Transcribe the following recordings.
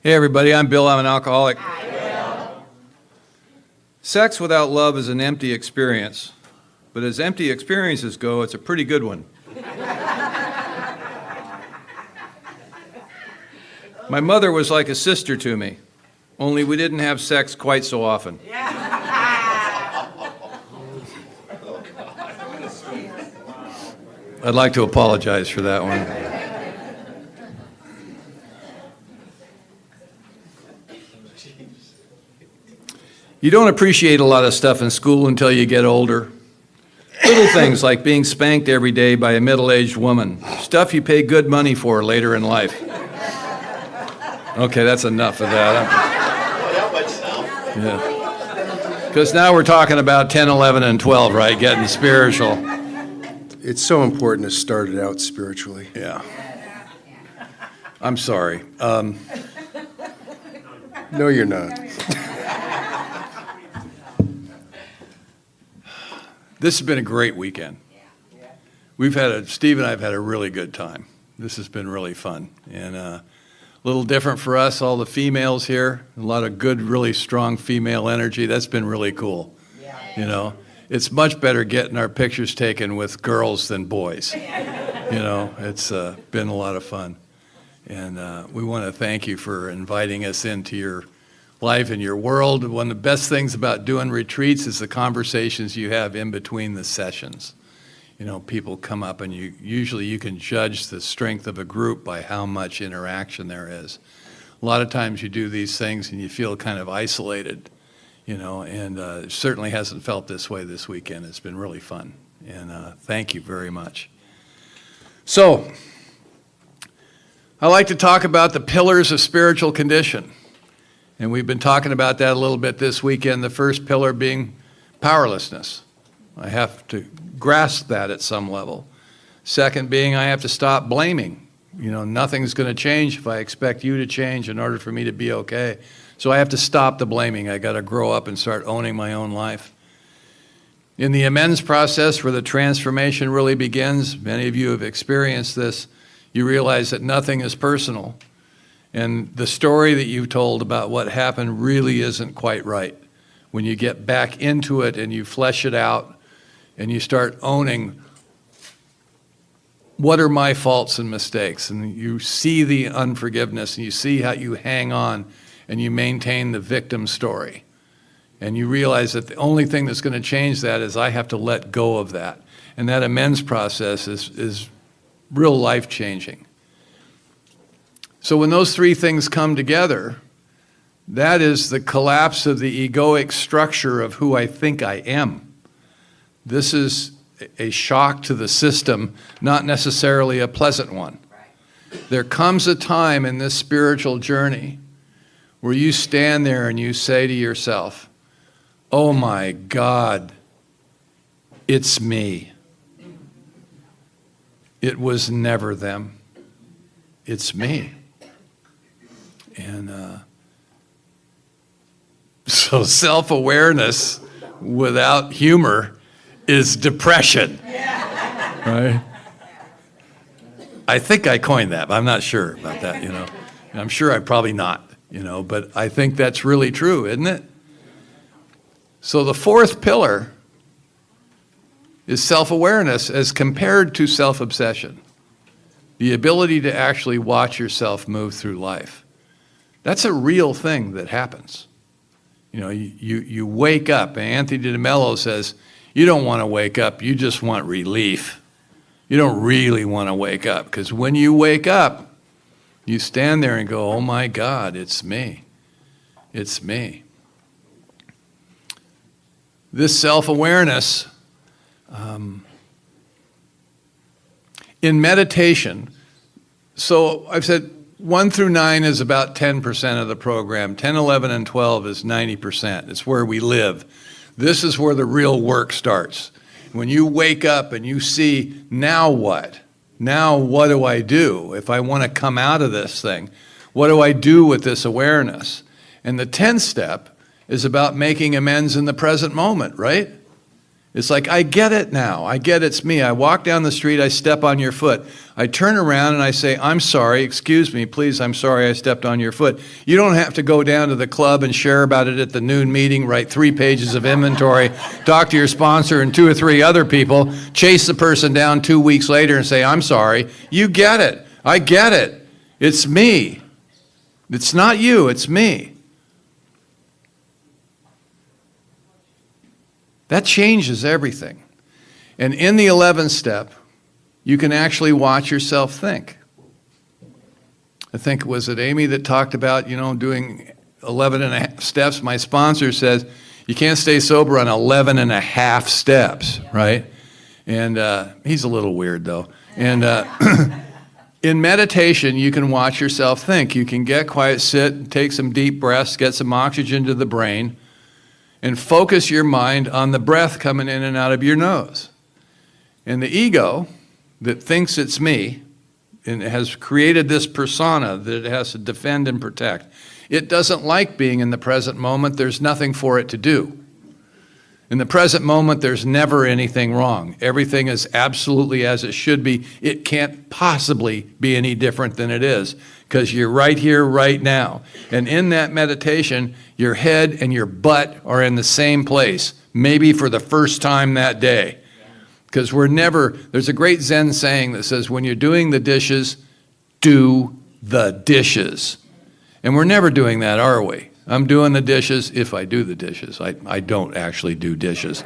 Hey everybody, I'm Bill. I'm an alcoholic. Sex without love is an empty experience, but as empty experiences go, it's a pretty good one. My mother was like a sister to me, only we didn't have sex quite so often. I'd like to apologize for that one. You don't appreciate a lot of stuff in school until you get older. Little things like being spanked every day by a middle-aged woman. Stuff you pay good money for later in life. Okay, that's enough of that. Yeah. Because now we're talking about 10, 11, and 12, right? Getting spiritual. It's so important to start it out spiritually. Yeah. I'm sorry. No, you're not. This has been a great weekend. Steve and I have had a really good time. This has been really fun. And a little different for us, all the females here, a lot of good, really strong female energy. That's been really cool. You know, it's much better getting our pictures taken with girls than boys. You know, it's been a lot of fun. And we want to thank you for inviting us into your life and your world. One of the best things about doing retreats is the conversations you have in between the sessions. You know, people come up and usually you can judge the strength of a group by how much interaction there is. A lot of times you do these things and you feel kind of isolated, you know, and it certainly hasn't felt this way this weekend. It's been really fun, and thank you very much. So, I like to talk about the pillars of spiritual condition. And we've been talking about that a little bit this weekend, the first pillar being powerlessness. I have to grasp that at some level. Second being I have to stop blaming. You know, nothing's going to change if I expect you to change in order for me to be okay. So I have to stop the blaming. I got to grow up and start owning my own life. In the amends process where the transformation really begins, many of you have experienced this, you realize that nothing is personal. And the story that you told about what happened really isn't quite right. When you get back into it and you flesh it out and you start owning what are my faults and mistakes, and you see the unforgiveness and you see how you hang on and you maintain the victim story. And you realize that the only thing that's going to change that is I have to let go of that. And that amends process is real life-changing. So when those three things come together, that is the collapse of the egoic structure of who I think I am. This is a shock to the system, not necessarily a pleasant one. There comes a time in this spiritual journey where you stand there and you say to yourself, oh my God, it's me. It was never them. It's me. And so self-awareness without humor is depression, right? I think I coined that, but I'm not sure about that, you know. And I'm sure I'm probably not, you know, but I think that's really true, isn't it? So the fourth pillar is self-awareness as compared to self-obsession. The ability to actually watch yourself move through life. That's a real thing that happens. You know, you wake up, and Anthony DeMello says, you don't want to wake up, you just want relief. You don't really want to wake up, because when you wake up, you stand there and go, oh my God, it's me. It's me. This self-awareness, in meditation, so I've said 1 through 9 is about 10% of the program. 10, 11, and 12 is 90%. It's where we live. This is where the real work starts. When you wake up and you see, now what? Now what do I do? If I want to come out of this thing, what do I do with this awareness? And the 10th step is about making amends in the present moment, right? It's like, I get it now. I get it's me. I walk down the street, I step on your foot. I turn around and I say, I'm sorry, excuse me, please, I'm sorry I stepped on your foot. You don't have to go down to the club and share about it at the noon meeting, write 3 pages of inventory, talk to your sponsor and 2 or 3 other people, chase the person down 2 weeks later and say, I'm sorry. You get it. I get it. It's me. It's not you, it's me. That changes everything. And in the 11th step, you can actually watch yourself think. I think, was it Amy that talked about, doing 11 and a half steps? My sponsor says, you can't stay sober on 11 and a half steps, right? And he's a little weird, though. And in meditation, you can watch yourself think. You can get quiet, sit, take some deep breaths, get some oxygen to the brain, and focus your mind on the breath coming in and out of your nose. And the ego that thinks it's me and has created this persona that it has to defend and protect, it doesn't like being in the present moment. There's nothing for it to do. In the present moment, there's never anything wrong. Everything is absolutely as it should be. It can't possibly be any different than it is because you're right here, right now. And in that meditation, your head and your butt are in the same place, maybe for the first time that day. Because there's a great Zen saying that says, when you're doing the dishes, do the dishes. And we're never doing that, are we? I'm doing the dishes if I do the dishes. I don't actually do dishes,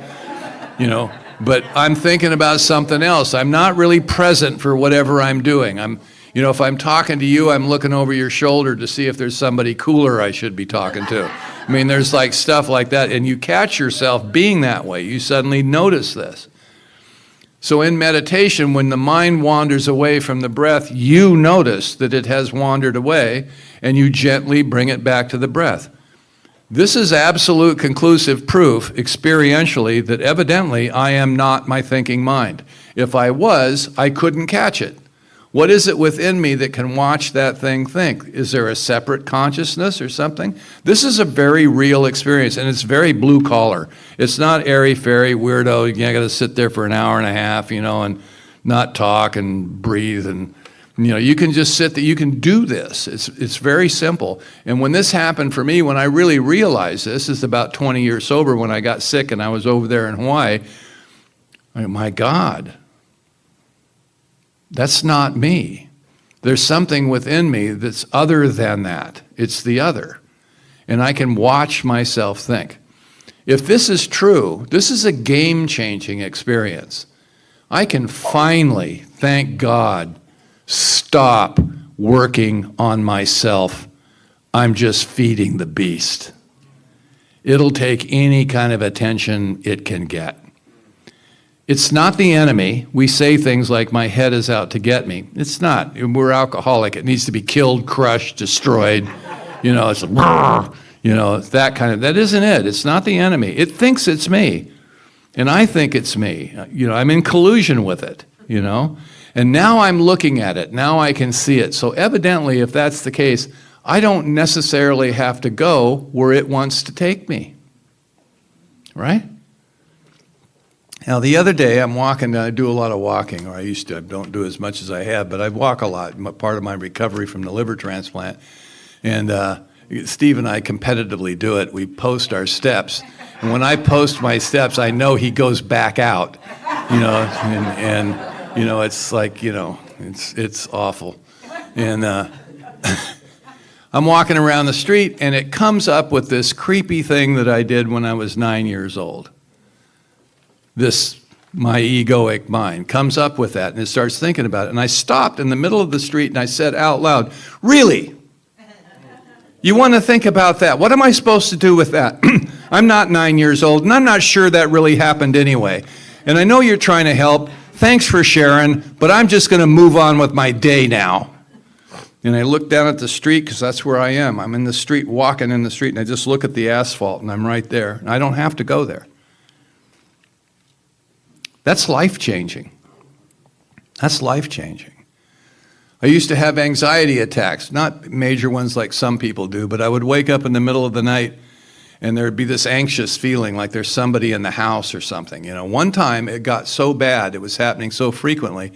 but I'm thinking about something else. I'm not really present for whatever I'm doing. If I'm talking to you, I'm looking over your shoulder to see if there's somebody cooler I should be talking to. There's like stuff like that, and you catch yourself being that way. You suddenly notice this. So in meditation, when the mind wanders away from the breath, you notice that it has wandered away, and you gently bring it back to the breath. This is absolute conclusive proof, experientially, that evidently I am not my thinking mind. If I was, I couldn't catch it. What is it within me that can watch that thing think? Is there a separate consciousness or something? This is a very real experience, and it's very blue collar. It's not airy-fairy, weirdo, you got to sit there for an hour and a half, and not talk and breathe. And, you can just sit there, you can do this. It's very simple. And when this happened for me, when I really realized this is about 20 years sober, when I got sick and I was over there in Hawaii, my God. That's not me. There's something within me that's other than that. It's the other. And I can watch myself think. If this is true, this is a game-changing experience. I can finally, thank God, stop working on myself. I'm just feeding the beast. It'll take any kind of attention it can get. It's not the enemy. We say things like, my head is out to get me. It's not. We're alcoholic. It needs to be killed, crushed, destroyed. It's that kind of, that isn't it. It's not the enemy. It thinks it's me. And I think it's me. I'm in collusion with it, And now I'm looking at it. Now I can see it. So evidently, if that's the case, I don't necessarily have to go where it wants to take me. Right? Now, the other day, I'm walking, I do a lot of walking, or I used to, I don't do as much as I have, but I walk a lot, part of my recovery from the liver transplant. And Steve and I competitively do it. We post our steps. And when I post my steps, I know he goes back out, it's like, it's awful. And I'm walking around the street, and it comes up with this creepy thing that I did when I was 9 years old. My egoic mind comes up with that, and it starts thinking about it. And I stopped in the middle of the street, and I said out loud, really? You want to think about that? What am I supposed to do with that? I'm not 9 years old, and I'm not sure that really happened anyway. And I know you're trying to help. Thanks for sharing, but I'm just going to move on with my day now. And I look down at the street, because that's where I am. I'm in the street, walking in the street, and I just look at the asphalt, and I'm right there. And I don't have to go there. That's life-changing. That's life-changing. I used to have anxiety attacks, not major ones like some people do, but I would wake up in the middle of the night And there'd be this anxious feeling like there's somebody in the house or something. One time it got so bad, it was happening so frequently,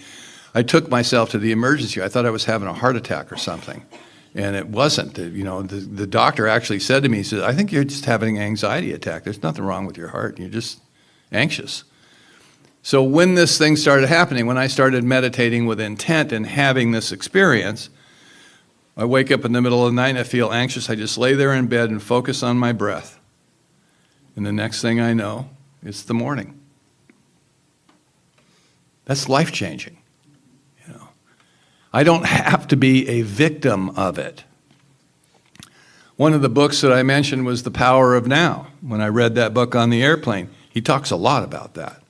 I took myself to the emergency. I thought I was having a heart attack or something. And it wasn't. The doctor actually said to me, he said, I think you're just having an anxiety attack. There's nothing wrong with your heart. You're just anxious. So when this thing started happening, when I started meditating with intent and having this experience, I wake up in the middle of the night and I feel anxious. I just lay there in bed and focus on my breath. And the next thing I know, it's the morning. That's life-changing. I don't have to be a victim of it. One of the books that I mentioned was The Power of Now. When I read that book on the airplane, he talks a lot about that.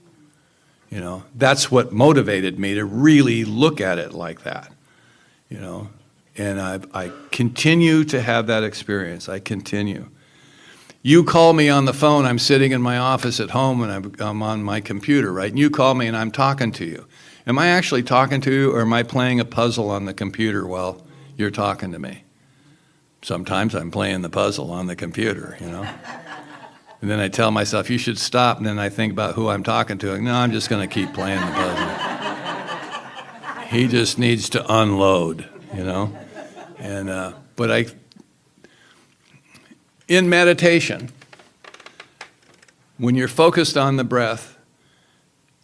That's what motivated me to really look at it like that. And I continue to have that experience. I continue. You call me on the phone, I'm sitting in my office at home and I'm on my computer, right? And you call me and I'm talking to you. Am I actually talking to you, or am I playing a puzzle on the computer while you're talking to me? Sometimes I'm playing the puzzle on the computer, And then I tell myself, you should stop, and then I think about who I'm talking to. No, I'm just going to keep playing the puzzle. He just needs to unload, And in meditation, when you're focused on the breath,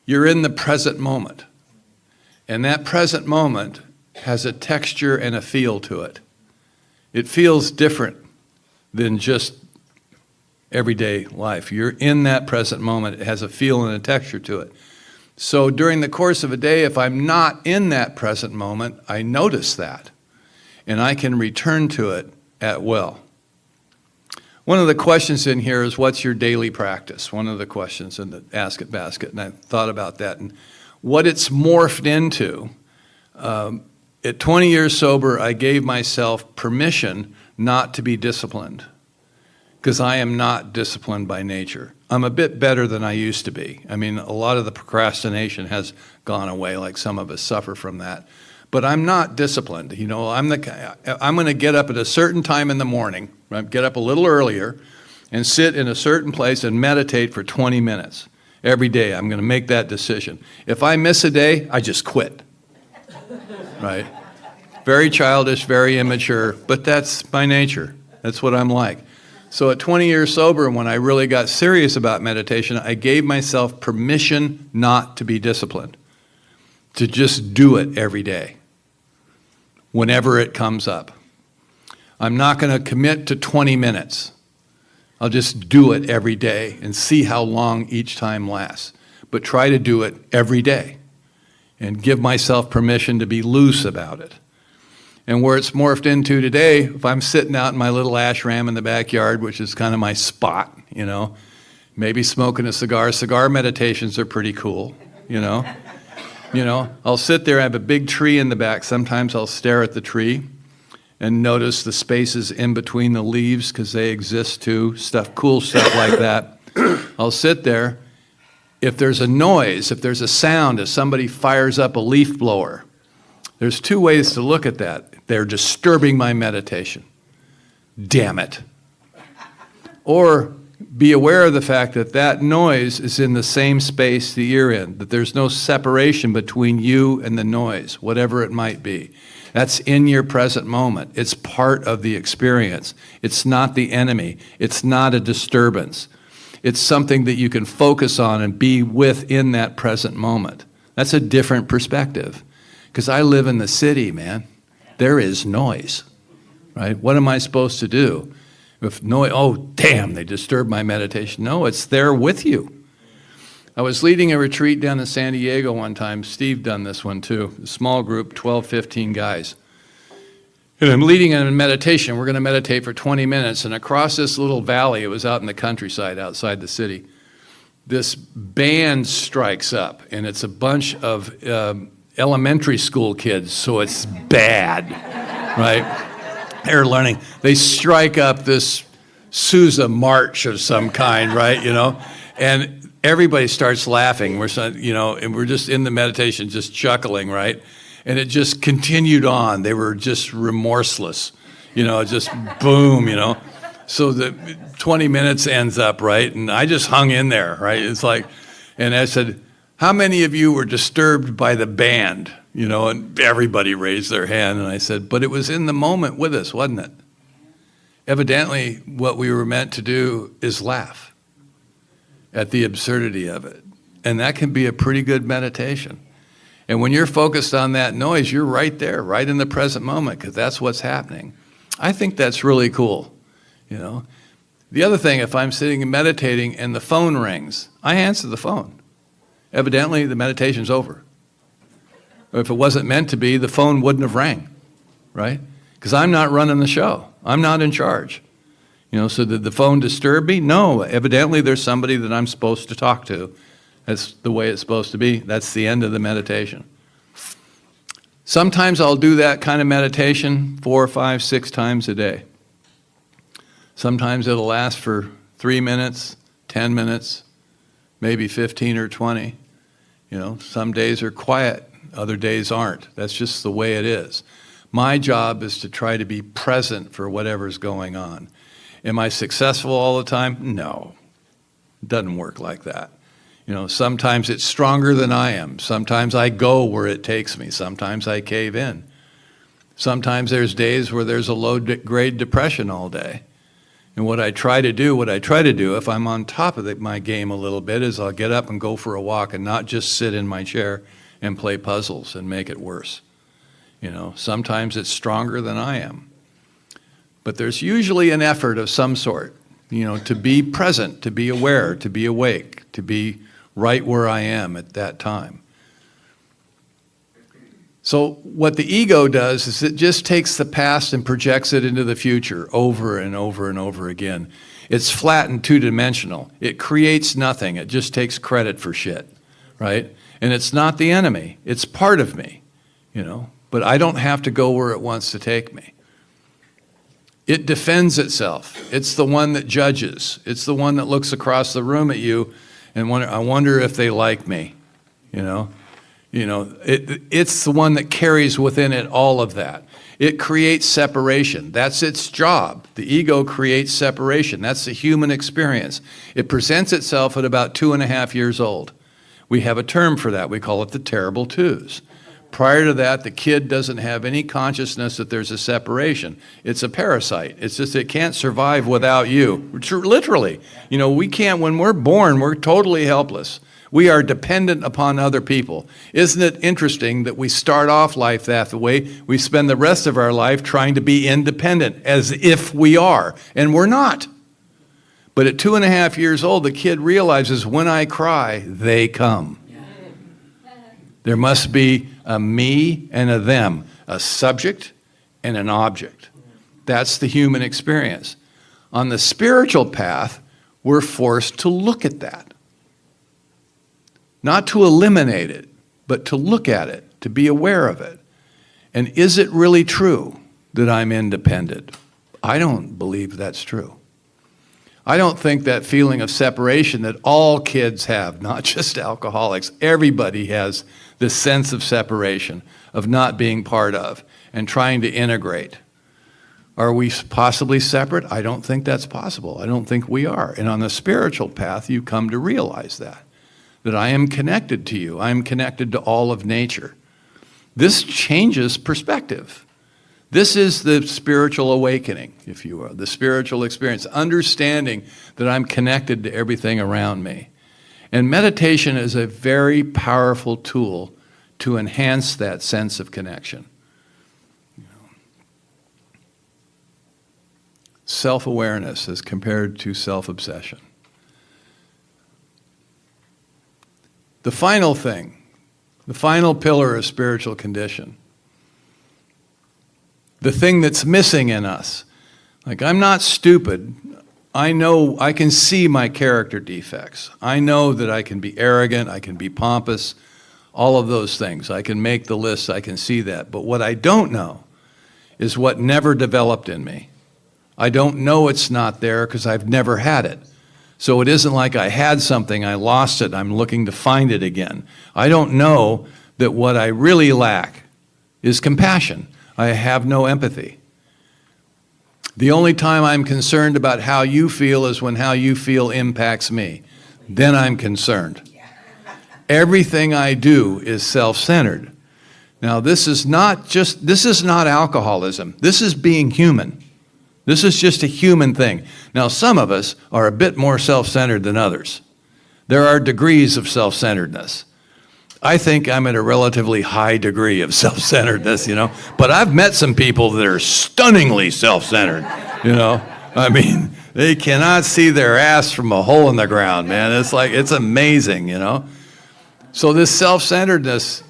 you're in the present moment. And that present moment has a texture and a feel to it. It feels different than just everyday life. You're in that present moment. It has a feel and a texture to it. So during the course of a day, if I'm not in that present moment, I notice that. And I can return to it at will. One of the questions in here is, what's your daily practice? One of the questions in the Ask It basket, and I thought about that. And what it's morphed into, at 20 years sober, I gave myself permission not to be disciplined, because I am not disciplined by nature. I'm a bit better than I used to be. I mean, a lot of the procrastination has gone away, like some of us suffer from that. But I'm not disciplined. I'm going to get up at a certain time in the morning, right? Get up a little earlier and sit in a certain place and meditate for 20 minutes. Every day I'm going to make that decision. If I miss a day, I just quit, right? Very childish, very immature, but that's my nature. That's what I'm like. So at 20 years sober, when I really got serious about meditation, I gave myself permission not to be disciplined, to just do it every day, whenever it comes up. I'm not going to commit to 20 minutes. I'll just do it every day and see how long each time lasts. But try to do it every day and give myself permission to be loose about it. And where it's morphed into today, if I'm sitting out in my little ashram in the backyard, which is kind of my spot, maybe smoking a cigar. Cigar meditations are pretty cool, I'll sit there, I have a big tree in the back. Sometimes I'll stare at the tree and notice the spaces in between the leaves, because they exist too, cool stuff like that. I'll sit there. If there's a noise, if there's a sound, if somebody fires up a leaf blower, there's two ways to look at that. They're disturbing my meditation. Damn it. Or be aware of the fact that that noise is in the same space that you're in, that there's no separation between you and the noise, whatever it might be. That's in your present moment. It's part of the experience. It's not the enemy. It's not a disturbance. It's something that you can focus on and be with in that present moment. That's a different perspective. Because I live in the city, man. There is noise, right? What am I supposed to do? If noise, oh, damn, they disturbed my meditation. No, it's there with you. I was leading a retreat down in San Diego one time. Steve done this one too. A small group, 12, 15 guys. And I'm leading a meditation. We're going to meditate for 20 minutes. And across this little valley, it was out in the countryside outside the city, this band strikes up. And it's a bunch of elementary school kids, so it's bad, right? They're learning. They strike up this Sousa march of some kind, right? And everybody starts laughing. And we're just in the meditation, just chuckling, right? And it just continued on. They were just remorseless, just boom, So the 20 minutes ends up, right? And I just hung in there, right? It's like, and I said, how many of you were disturbed by the band? You know, and everybody raised their hand. And I said, but it was in the moment with us, wasn't it? Evidently, what we were meant to do is laugh at the absurdity of it. And that can be a pretty good meditation. And when you're focused on that noise, you're right there, right in the present moment, because that's what's happening. I think that's really cool, you know. The other thing, if I'm sitting and meditating and the phone rings, I answer the phone. Evidently, the meditation's over. Or if it wasn't meant to be, the phone wouldn't have rang, right? Because I'm not running the show. I'm not in charge. You know, so did the phone disturb me? No, evidently there's somebody that I'm supposed to talk to. That's the way it's supposed to be. That's the end of the meditation. Sometimes I'll do that kind of meditation 4, 5, 6 times a day. Sometimes it'll last for 3 minutes, 10 minutes, maybe 15 or 20. You know, some days are quiet, other days aren't. That's just the way it is. My job is to try to be present for whatever's going on. Am I successful all the time? No, it doesn't work like that. You know, sometimes it's stronger than I am. Sometimes I go where it takes me. Sometimes I cave in. Sometimes there's days where there's a low-grade depression all day. And what I try to do, if I'm on top of my game a little bit, is I'll get up and go for a walk and not just sit in my chair and play puzzles and make it worse. You know, sometimes it's stronger than I am. But there's usually an effort of some sort, you know, to be present, to be aware, to be awake, to be right where I am at that time. So what the ego does is it just takes the past and projects it into the future over and over and over again. It's flat and two-dimensional. It creates nothing. It just takes credit for shit, right? And it's not the enemy. It's part of me, you know, but I don't have to go where it wants to take me. It defends itself. It's the one that judges. It's the one that looks across the room at you and I wonder if they like me, you know. It's the one that carries within it all of that. It creates separation. That's its job. The ego creates separation. That's the human experience. It presents itself at about 2.5 years old. We have a term for that. We call it the terrible twos. Prior to that, the kid doesn't have any consciousness that there's a separation. It's a parasite. It's just it can't survive without you. Literally. You know, we can't, when we're born, we're totally helpless. We are dependent upon other people. Isn't it interesting that we start off life that way? We spend the rest of our life trying to be independent, as if we are, and we're not. But at 2.5 years old, the kid realizes when I cry, they come. There must be a me and a them, a subject and an object. That's the human experience. On the spiritual path, we're forced to look at that. Not to eliminate it, but to look at it, to be aware of it. And is it really true that I'm independent? I don't believe that's true. I don't think that feeling of separation that all kids have, not just alcoholics, everybody has this sense of separation, of not being part of, and trying to integrate. Are we possibly separate? I don't think that's possible. I don't think we are. And on the spiritual path, you come to realize that I am connected to you. I am connected to all of nature. This changes perspective. This is the spiritual awakening, if you will, the spiritual experience, understanding that I'm connected to everything around me. And meditation is a very powerful tool to enhance that sense of connection. Self-awareness as compared to self-obsession. The final thing, the final pillar of spiritual condition, the thing that's missing in us. Like, I'm not stupid. I know, I can see my character defects. I know that I can be arrogant, I can be pompous, all of those things. I can make the list, I can see that. But what I don't know is what never developed in me. I don't know it's not there because I've never had it. So it isn't like I had something, I lost it, I'm looking to find it again. I don't know that what I really lack is compassion. I have no empathy. The only time I'm concerned about how you feel is when how you feel impacts me. Then I'm concerned. Everything I do is self-centered. Now, this is not alcoholism. This is being human. This is just a human thing. Now, some of us are a bit more self-centered than others. There are degrees of self-centeredness. I think I'm at a relatively high degree of self-centeredness, but I've met some people that are stunningly self-centered, I mean, they cannot see their ass from a hole in the ground, man. It's amazing, So this self-centeredness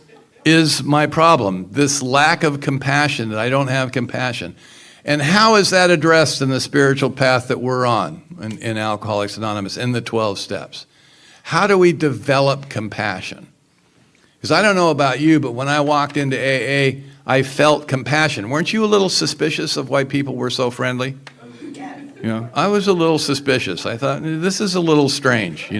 is my problem, this lack of compassion, that I don't have compassion. And how is that addressed in the spiritual path that we're on in Alcoholics Anonymous, in the 12 steps? How do we develop compassion? Because I don't know about you, but when I walked into AA, I felt compassion. Weren't you a little suspicious of why people were so friendly? I was a little suspicious. I thought, this is a little strange,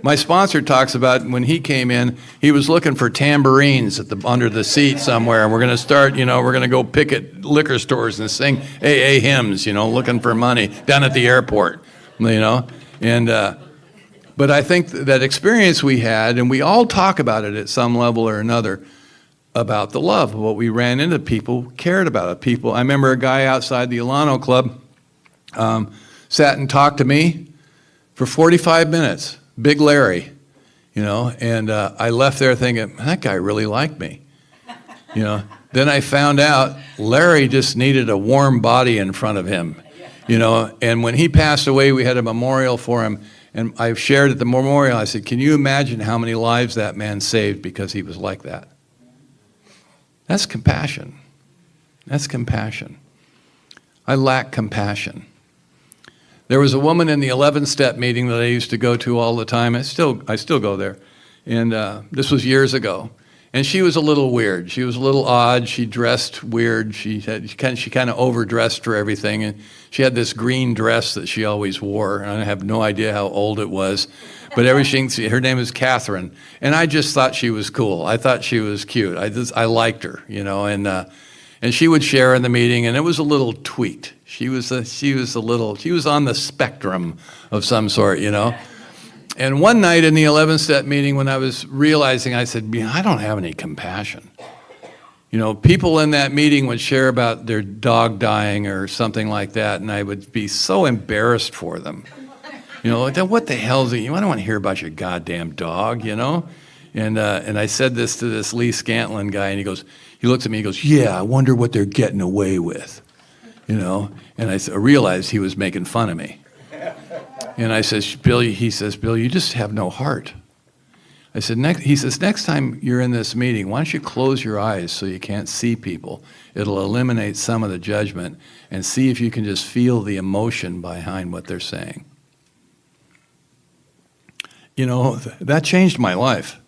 My sponsor talks about when he came in, he was looking for tambourines under the seat somewhere, and we're going to start, we're going to go pick at liquor stores and sing AA hymns, looking for money down at the airport, And, but I think that experience we had, and we all talk about it at some level or another, about the love, what we ran into, people cared about it. I remember a guy outside the Alano Club, sat and talked to me for 45 minutes, Big Larry, and I left there thinking, that guy really liked me, Then I found out Larry just needed a warm body in front of him, and when he passed away, we had a memorial for him, and I shared at the memorial, I said, can you imagine how many lives that man saved because he was like that? That's compassion. That's compassion. I lack compassion. There was a woman in the 11-step meeting that I used to go to all the time. I still go there. And this was years ago. And she was a little weird. She was a little odd. She dressed weird. She kind of overdressed for everything. And she had this green dress that she always wore. And I have no idea how old it was. But her name is Catherine. And I just thought she was cool. I thought she was cute. I liked her, and she would share in the meeting, and it was a little tweaked. She was on the spectrum of some sort, And one night in the 11-step meeting, when I was realizing, I said, I don't have any compassion. People in that meeting would share about their dog dying or something like that, and I would be so embarrassed for them. What the hell is it? I don't want to hear about your goddamn dog, And I said this to this Lee Scantlin guy, and he looks at me, he goes, yeah, I wonder what they're getting away with, And I realized he was making fun of me. And I says, Bill, you just have no heart. He says, next time you're in this meeting, why don't you close your eyes so you can't see people? It'll eliminate some of the judgment, and see if you can just feel the emotion behind what they're saying. That changed my life.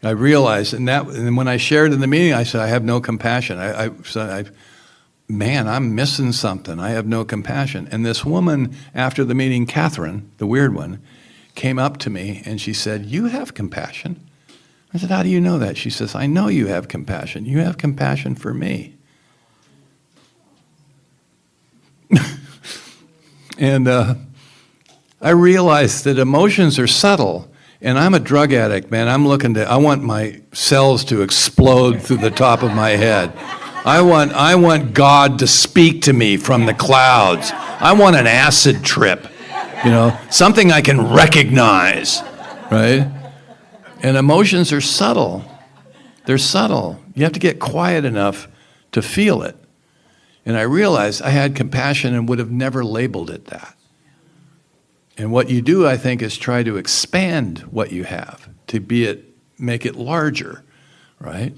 I realized, and when I shared in the meeting, I said, I have no compassion. I said, I'm missing something. I have no compassion. And this woman, after the meeting, Catherine, the weird one, came up to me and she said, you have compassion. I said, how do you know that? She says, I know you have compassion. You have compassion for me. And I realized that emotions are subtle. And I'm a drug addict, man. I want my cells to explode through the top of my head. I want God to speak to me from the clouds. I want an acid trip, something I can recognize, right? And emotions are subtle. They're subtle. You have to get quiet enough to feel it. And I realized I had compassion and would have never labeled it that. And what you do, I think, is try to expand what you have, make it larger, right?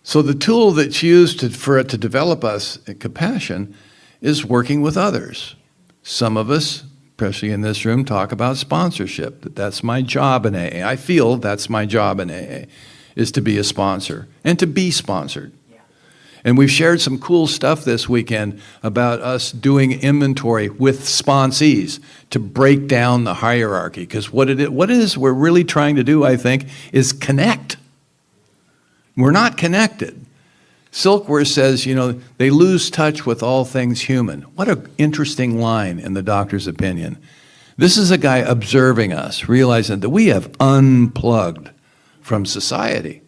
So the tool that's used for it to develop us in compassion is working with others. Some of us, especially in this room, talk about sponsorship. That's my job in AA. I feel that's my job in AA, is to be a sponsor and to be sponsored. And we've shared some cool stuff this weekend about us doing inventory with sponsees to break down the hierarchy. Because what it is we're really trying to do, I think, is connect. We're not connected. Silkworth says, they lose touch with all things human. What an interesting line in the doctor's opinion. This is a guy observing us, realizing that we have unplugged from society,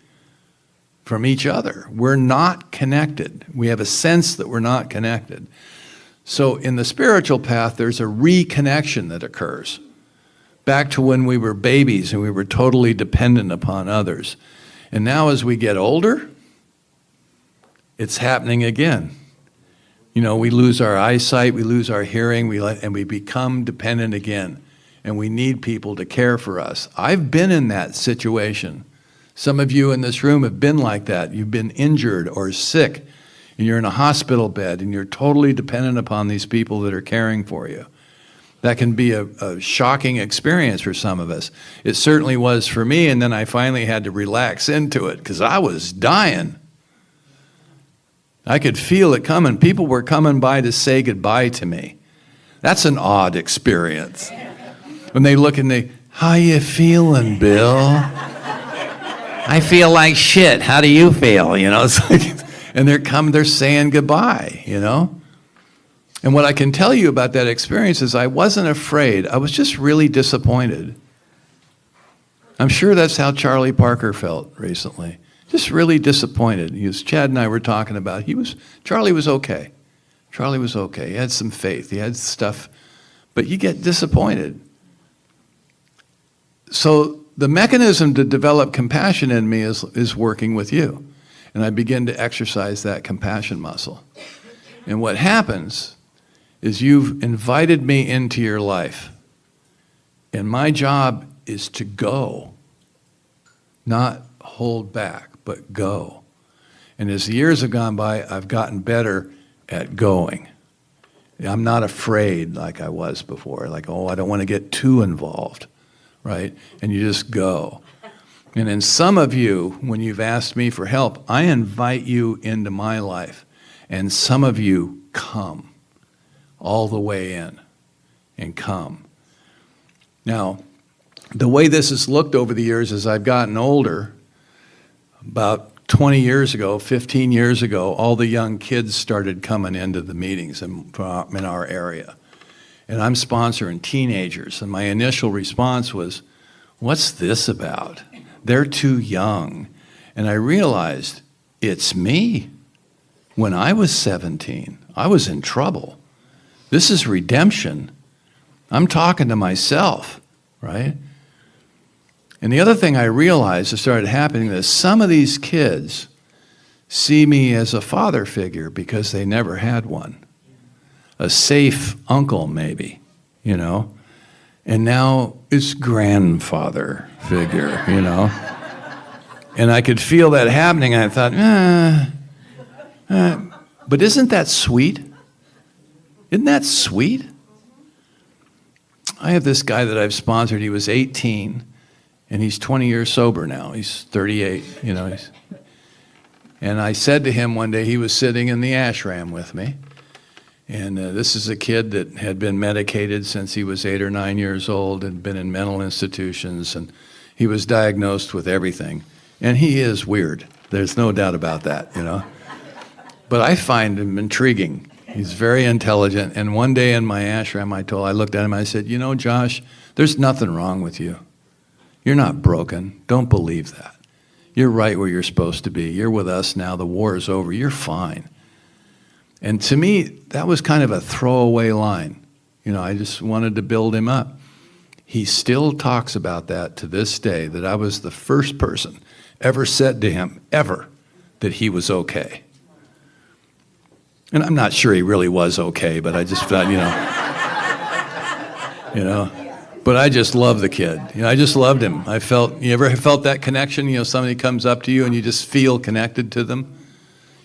from each other. We're not connected. We have a sense that we're not connected. So in the spiritual path, there's a reconnection that occurs back to when we were babies and we were totally dependent upon others. And now as we get older, it's happening again. We lose our eyesight, we lose our hearing, and we become dependent again. And we need people to care for us. I've been in that situation. Some of you in this room have been like that. You've been injured or sick, and you're in a hospital bed, and you're totally dependent upon these people that are caring for you. That can be a shocking experience for some of us. It certainly was for me, and then I finally had to relax into it because I was dying. I could feel it coming. People were coming by to say goodbye to me. That's an odd experience. When they look and they, how you feeling, Bill? I feel like shit. How do you feel? It's like, and they're saying goodbye, And what I can tell you about that experience is I wasn't afraid. I was just really disappointed. I'm sure that's how Charlie Parker felt recently. Just really disappointed. Chad and I were talking about, Charlie was okay. Charlie was okay. He had some faith. He had stuff, but you get disappointed. So the mechanism to develop compassion in me is working with you. And I begin to exercise that compassion muscle. And what happens is you've invited me into your life. And my job is to go, not hold back, but go. And as the years have gone by, I've gotten better at going. I'm not afraid like I was before, like, I don't want to get too involved, right? And you just go. And in some of you, when you've asked me for help, I invite you into my life. And some of you come all the way in and come. Now, the way this has looked over the years as I've gotten older, about 20 years ago, 15 years ago, all the young kids started coming into the meetings in our area. And I'm sponsoring teenagers, and my initial response was, what's this about? They're too young. And I realized, it's me. When I was 17, I was in trouble. This is redemption. I'm talking to myself, right? And the other thing I realized that started happening is some of these kids see me as a father figure because they never had one. A safe uncle, maybe, And now it's grandfather figure, And I could feel that happening, and I thought, but isn't that sweet? Isn't that sweet? I have this guy that I've sponsored. He was 18. And he's 20 years sober now. He's 38, And I said to him one day, he was sitting in the ashram with me. And this is a kid that had been medicated since he was 8 or 9 years old and been in mental institutions. And he was diagnosed with everything. And he is weird. There's no doubt about that, But I find him intriguing. He's very intelligent. And one day in my ashram, I looked at him, I said, Josh, there's nothing wrong with you. You're not broken. Don't believe that. You're right where you're supposed to be. You're with us now. The war is over. You're fine. And to me, that was kind of a throwaway line. I just wanted to build him up. He still talks about that to this day, that I was the first person ever said to him, ever, that he was okay. And I'm not sure he really was okay, but I just thought, But I just love the kid. I just loved him. You ever felt that connection? Somebody comes up to you and you just feel connected to them.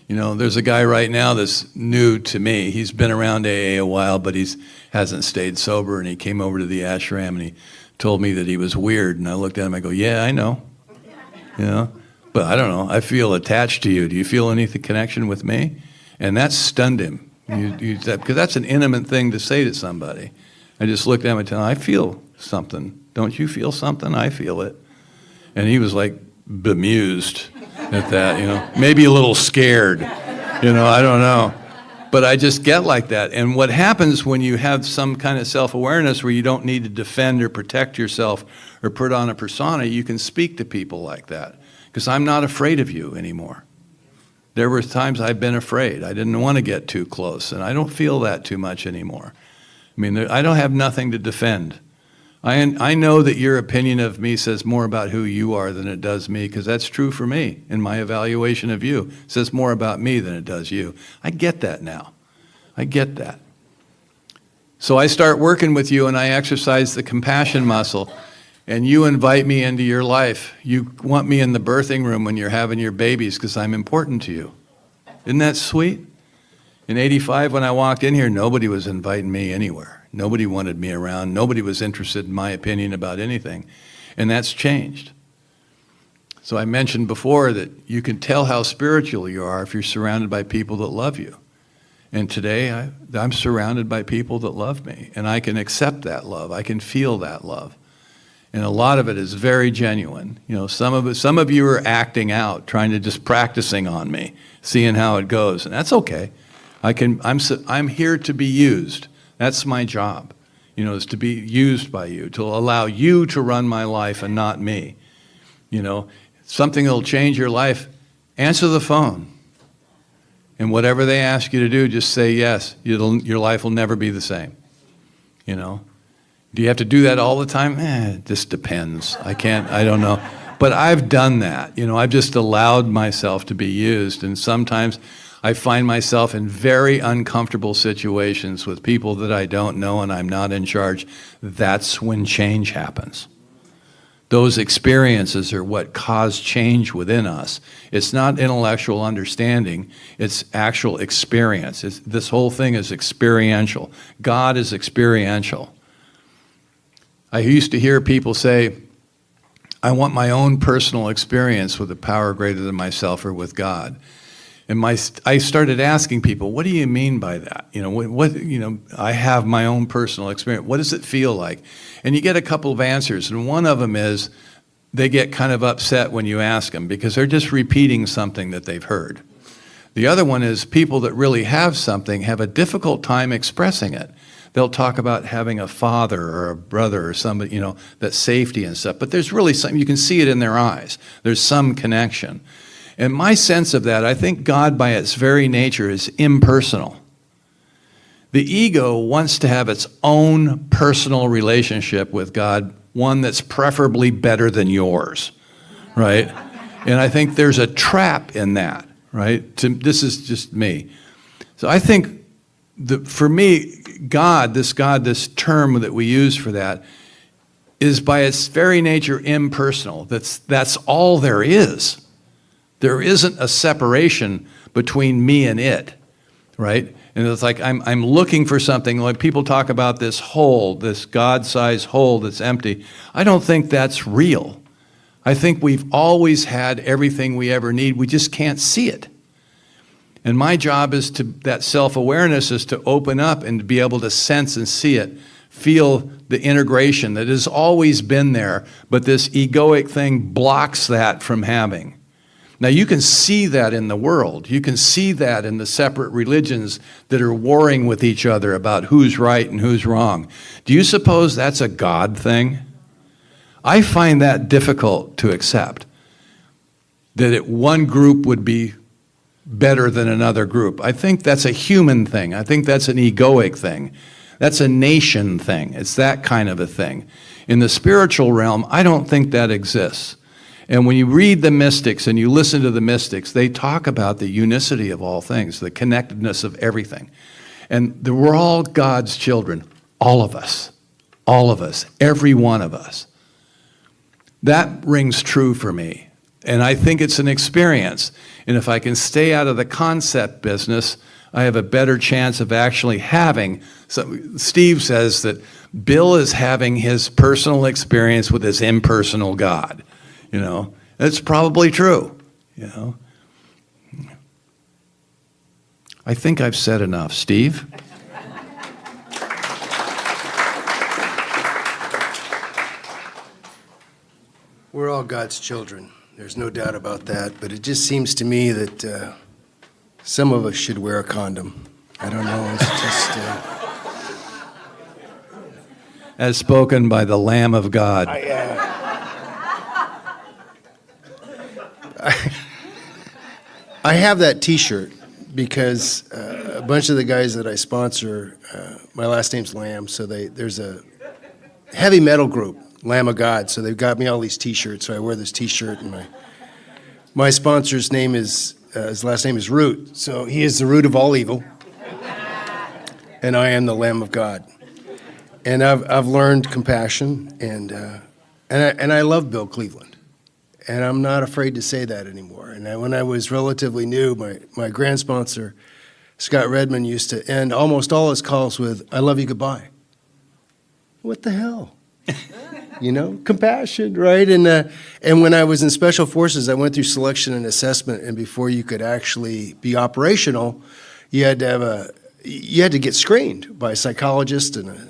There's a guy right now that's new to me. He's been around AA a while, but he hasn't stayed sober. And he came over to the ashram and he told me that he was weird. And I looked at him, I go, yeah, I know. But I don't know. I feel attached to you. Do you feel any connection with me? And that stunned him. Because that's an intimate thing to say to somebody. I just looked at him and told him, I feel something. Don't you feel something? I feel it. And he was like bemused. at that, maybe a little scared, I don't know. But I just get like that. And what happens when you have some kind of self-awareness where you don't need to defend or protect yourself or put on a persona, you can speak to people like that. Because I'm not afraid of you anymore. There were times I've been afraid. I didn't want to get too close, and I don't feel that too much anymore. I mean, I don't have nothing to defend. I know that your opinion of me says more about who you are than it does me, because that's true for me in my evaluation of you. It says more about me than it does you. I get that now. I get that. So I start working with you, and I exercise the compassion muscle, and you invite me into your life. You want me in the birthing room when you're having your babies because I'm important to you. Isn't that sweet? In '85, when I walked in here, nobody was inviting me anywhere. Nobody wanted me around. Nobody was interested in my opinion about anything. And that's changed. So I mentioned before that you can tell how spiritual you are if you're surrounded by people that love you. And today, I'm surrounded by people that love me. And I can accept that love. I can feel that love. And a lot of it is very genuine. Some of you are acting out, trying to just practicing on me, seeing how it goes. And that's okay. I'm here to be used. That's my job, is to be used by you, to allow you to run my life and not me. Something that'll change your life, answer the phone. And whatever they ask you to do, just say yes. Your life will never be the same. Do you have to do that all the time? It just depends. I don't know. But I've done that. I've just allowed myself to be used. And sometimes I find myself in very uncomfortable situations with people that I don't know and I'm not in charge. That's when change happens. Those experiences are what cause change within us. It's not intellectual understanding, it's actual experience. This whole thing is experiential. God is experiential. I used to hear people say, I want my own personal experience with a power greater than myself or with God. And I started asking people, what do you mean by that? I have my own personal experience. What does it feel like? And you get a couple of answers, and one of them is they get kind of upset when you ask them because they're just repeating something that they've heard. The other one is people that really have something have a difficult time expressing it. They'll talk about having a father or a brother or somebody, that's safety and stuff. But there's really something, you can see it in their eyes. There's some connection. And my sense of that, I think God by its very nature is impersonal. The ego wants to have its own personal relationship with God, one that's preferably better than yours, right? And I think there's a trap in that, right? This is just me. So I think for me, this term that we use for that, is by its very nature impersonal. That's all there is. There isn't a separation between me and it, right? And it's like I'm looking for something, like people talk about this hole, this God-sized hole that's empty. I don't think that's real. I think we've always had everything we ever need. We just can't see it. And my job is that self-awareness is to open up and to be able to sense and see it, feel the integration that has always been there, but this egoic thing blocks that from having. Now, you can see that in the world. You can see that in the separate religions that are warring with each other about who's right and who's wrong. Do you suppose that's a God thing? I find that difficult to accept, that one group would be better than another group. I think that's a human thing. I think that's an egoic thing. That's a nation thing. It's that kind of a thing. In the spiritual realm, I don't think that exists. And when you read the mystics and you listen to the mystics, they talk about the unicity of all things, the connectedness of everything. And we're all God's children, all of us, every one of us. That rings true for me. And I think it's an experience. And if I can stay out of the concept business, I have a better chance of actually having. So Steve says that Bill is having his personal experience with his impersonal God. That's probably true. I think I've said enough. Steve? We're all God's children. There's no doubt about that, but it just seems to me that some of us should wear a condom. I don't know, it's just... As spoken by the Lamb of God. I have that T-shirt because a bunch of the guys that I sponsor, my last name's Lamb, so there's a heavy metal group, Lamb of God, so they've got me all these T-shirts, so I wear this T-shirt, and my sponsor's name is, his last name is Root, so he is the root of all evil, and I am the Lamb of God. And I've learned compassion, and I love Bill Cleveland. And I'm not afraid to say that anymore. And when I was relatively new, my grand sponsor, Scott Redmond, used to end almost all his calls with, "I love you, goodbye." What the hell? You know, compassion, right? And when I was in Special Forces, I went through selection and assessment, and before you could actually be operational, you had to get screened by a psychologist and a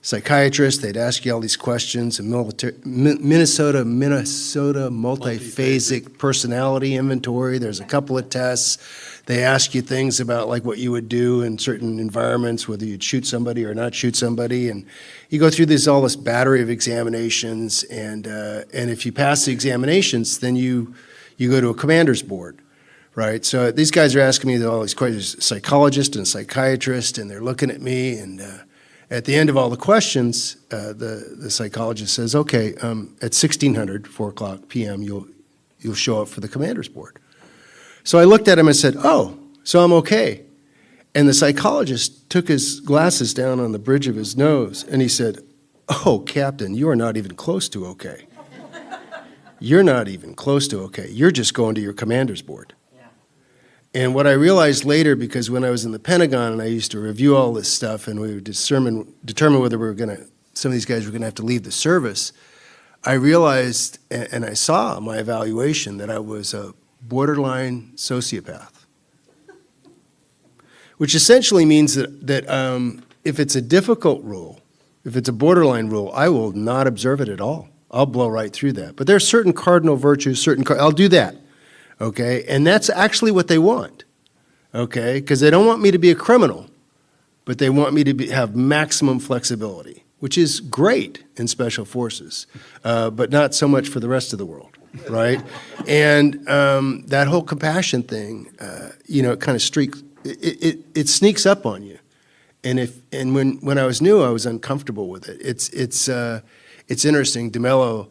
psychiatrist. They'd ask you all these questions, a Minnesota multiphasic personality inventory. There's a couple of tests. They ask you things about like what you would do in certain environments, whether you'd shoot somebody or not shoot somebody. And you go through all this battery of examinations, and if you pass the examinations, then you go to a commander's board. Right, so these guys are asking me all these questions, a psychologist and a psychiatrist, and they're looking at me, and at the end of all the questions, the psychologist says, "Okay, at 1600, 4 o'clock p.m., you'll show up for the commander's board." So I looked at him and said, "Oh, so I'm okay." And the psychologist took his glasses down on the bridge of his nose, and he said, "Oh, Captain, you are not even close to okay. You're not even close to okay. You're just going to your commander's board." And what I realized later, because when I was in the Pentagon and I used to review all this stuff and we would determine whether some of these guys were going to have to leave the service, I realized and I saw in my evaluation that I was a borderline sociopath, which essentially means that if it's a difficult rule, if it's a borderline rule, I will not observe it at all. I'll blow right through that. But there are certain cardinal virtues, I'll do that. Okay, and that's actually what they want, okay, because they don't want me to be a criminal, but they want me to have maximum flexibility, which is great in Special Forces, but not so much for the rest of the world, right? And that whole compassion thing, it kind of it sneaks up on you, and when I was new, I was uncomfortable with it. It's interesting. DeMello,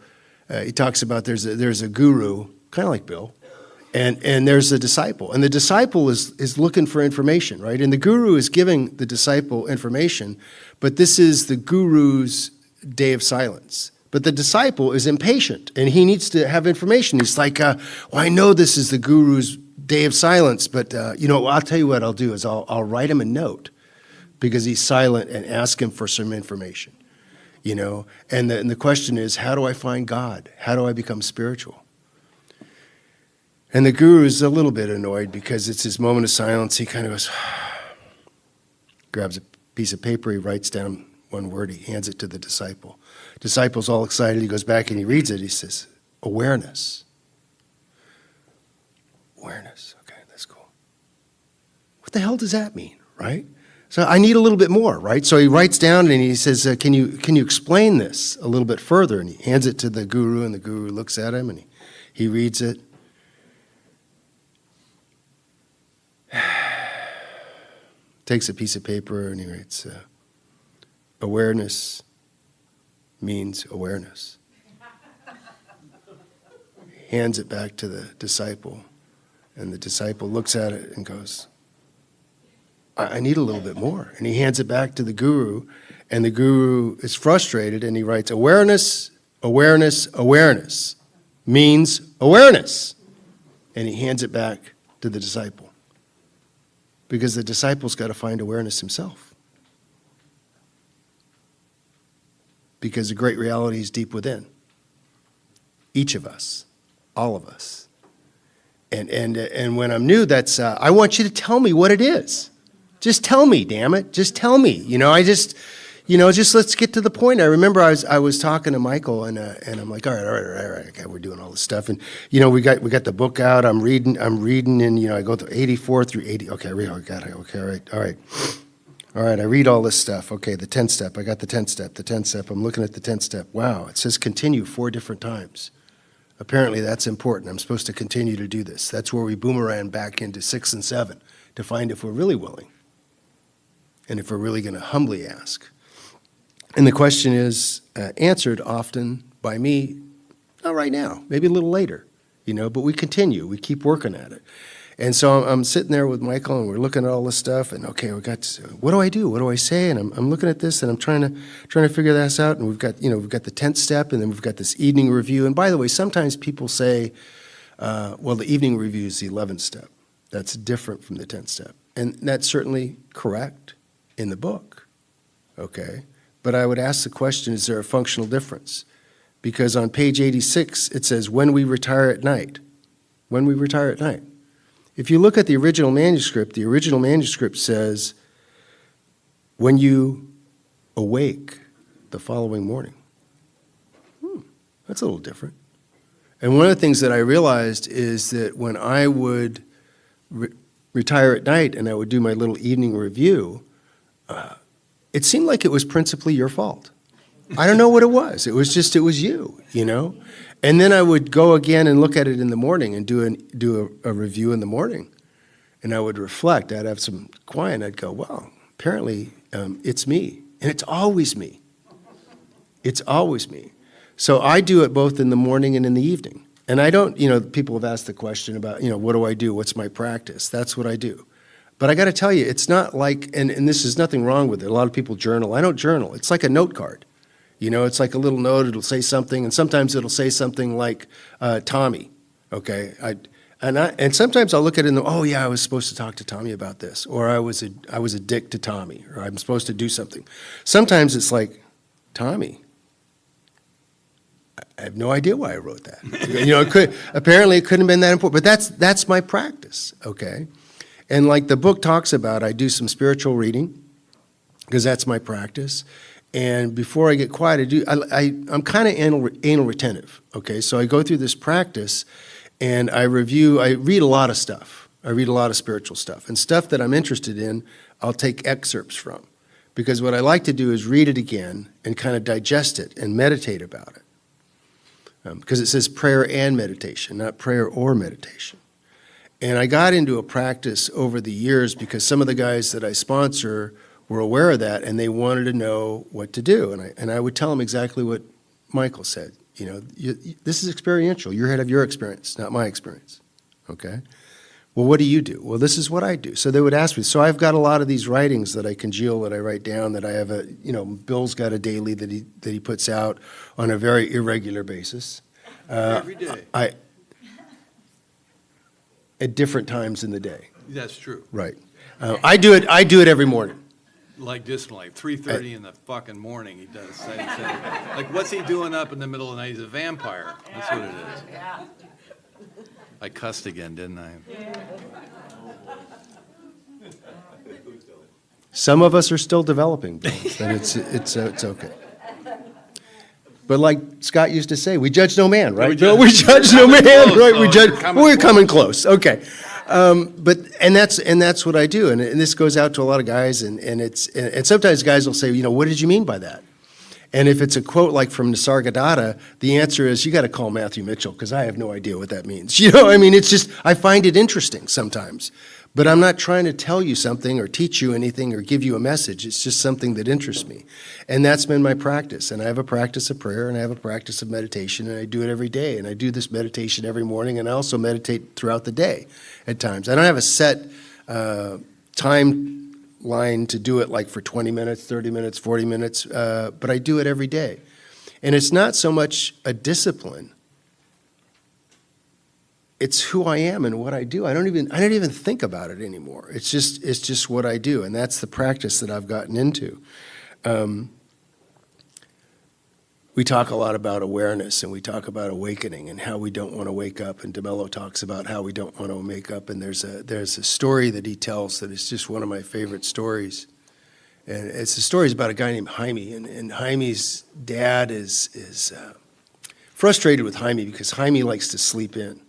he talks about there's a guru, kind of like Bill. And there's a disciple, and the disciple is looking for information, right? And the guru is giving the disciple information, but this is the guru's day of silence. But the disciple is impatient, and he needs to have information. He's like, well, I know this is the guru's day of silence, but I'll tell you what I'll do is I'll write him a note because he's silent and ask him for some information, And the question is, how do I find God? How do I become spiritual? And the guru is a little bit annoyed because it's his moment of silence. He kind of goes, grabs a piece of paper, he writes down one word, he hands it to the disciple. Disciple's all excited, he goes back and he reads it, he says, awareness. Awareness, okay, that's cool. What the hell does that mean, right? So I need a little bit more, right? So he writes down and he says, can you explain this a little bit further? And he hands it to the guru, and the guru looks at him and he reads it. Takes a piece of paper and he writes, awareness means awareness. Hands it back to the disciple, and the disciple looks at it and goes, I need a little bit more. And he hands it back to the guru, and the guru is frustrated, and he writes, awareness, awareness, awareness means awareness. And he hands it back to the disciple. Because the disciple's got to find awareness himself. Because the great reality is deep within. Each of us, all of us. And when I'm new, that's, I want you to tell me what it is. Just tell me, damn it. Just tell me. Just let's get to the point. I remember I was talking to Michael, and I'm like, all right, okay, we're doing all this stuff, and we got the book out. I'm reading, and I go through 84 through 80. Okay, I read. Oh, got it. Okay, all right. I read all this stuff. Okay, the 10th step. I got the 10th step. The 10th step. I'm looking at the 10th step. Wow, it says continue 4 different times. Apparently, that's important. I'm supposed to continue to do this. That's where we boomerang back into 6 and 7 to find if we're really willing, and if we're really going to humbly ask. And the question is answered often by me, not right now, maybe a little later, but we continue. We keep working at it. And so I'm sitting there with Michael, and we're looking at all this stuff, and okay, what do I do? What do I say? And I'm looking at this, and I'm trying to figure this out. And we've got the 10th step, and then we've got this evening review. And by the way, sometimes people say, well, the evening review is the 11th step. That's different from the 10th step. And that's certainly correct in the book, okay? But I would ask the question, is there a functional difference? Because on page 86, it says, when we retire at night. When we retire at night. If you look at the original manuscript says, when you awake the following morning. That's a little different. And one of the things that I realized is that when I would retire at night and I would do my little evening review, it seemed like it was principally your fault. I don't know what it was. It was you, And then I would go again and look at it in the morning and do a review in the morning. And I would reflect. I'd have some quiet, and I'd go, well, apparently it's me. And it's always me. It's always me. So I do it both in the morning and in the evening. And I don't, people have asked the question about, what do I do? What's my practice? That's what I do. But I got to tell you, it's not like, and this is nothing wrong with it. A lot of people journal. I don't journal. It's like a note card. It's like a little note. It'll say something, and sometimes it'll say something like Tommy. Okay, and sometimes I'll look at it and oh yeah, I was supposed to talk to Tommy about this, or I was a dick to Tommy, or I'm supposed to do something. Sometimes it's like Tommy. I have no idea why I wrote that. Apparently it couldn't have been that important. But that's my practice. Okay. And like the book talks about, I do some spiritual reading because that's my practice. And before I get quiet, I'm kind of anal retentive, okay? So I go through this practice, and I read a lot of stuff. I read a lot of spiritual stuff. And stuff that I'm interested in, I'll take excerpts from. Because what I like to do is read it again and kind of digest it and meditate about it. Because it says prayer and meditation, not prayer or meditation. And I got into a practice over the years because some of the guys that I sponsor were aware of that, and they wanted to know what to do. And I would tell them exactly what Michael said. This is experiential. You're ahead of your experience, not my experience. Okay? Well, what do you do? Well, this is what I do. So they would ask me. So I've got a lot of these writings that I congeal, that I write down, that I have Bill's got a daily that he puts out on a very irregular basis. Every day. At different times in the day. That's true. Right. I do it every morning. Like this, like 3:30 in the fucking morning, he does. Same. Like, what's he doing up in the middle of the night? He's a vampire. That's what it is. I cussed again, didn't I? Some of us are still developing, Bill, but it's okay. But like Scott used to say, we judge no man, right? Bill? We judge no man, right? We're coming close. Okay. And that's what I do, and this goes out to a lot of guys, and sometimes guys will say, what did you mean by that? And if it's a quote like from Nisargadatta, the answer is, you got to call Matthew Mitchell, because I have no idea what that means. It's just, I find it interesting sometimes. But I'm not trying to tell you something or teach you anything or give you a message. It's just something that interests me. And that's been my practice. And I have a practice of prayer, and I have a practice of meditation, and I do it every day. And I do this meditation every morning, and I also meditate throughout the day at times. I don't have a set timeline to do it, like for 20 minutes, 30 minutes, 40 minutes, but I do it every day. And it's not so much a discipline. It's who I am and what I do. I don't even think about it anymore. It's just what I do, and that's the practice that I've gotten into. We talk a lot about awareness, and we talk about awakening and how we don't want to wake up. And DeMello talks about how we don't want to wake up. And there's a story that he tells that is just one of my favorite stories. And it's the story is about a guy named Jaime, and Jaime's dad is frustrated with Jaime because Jaime likes to sleep in,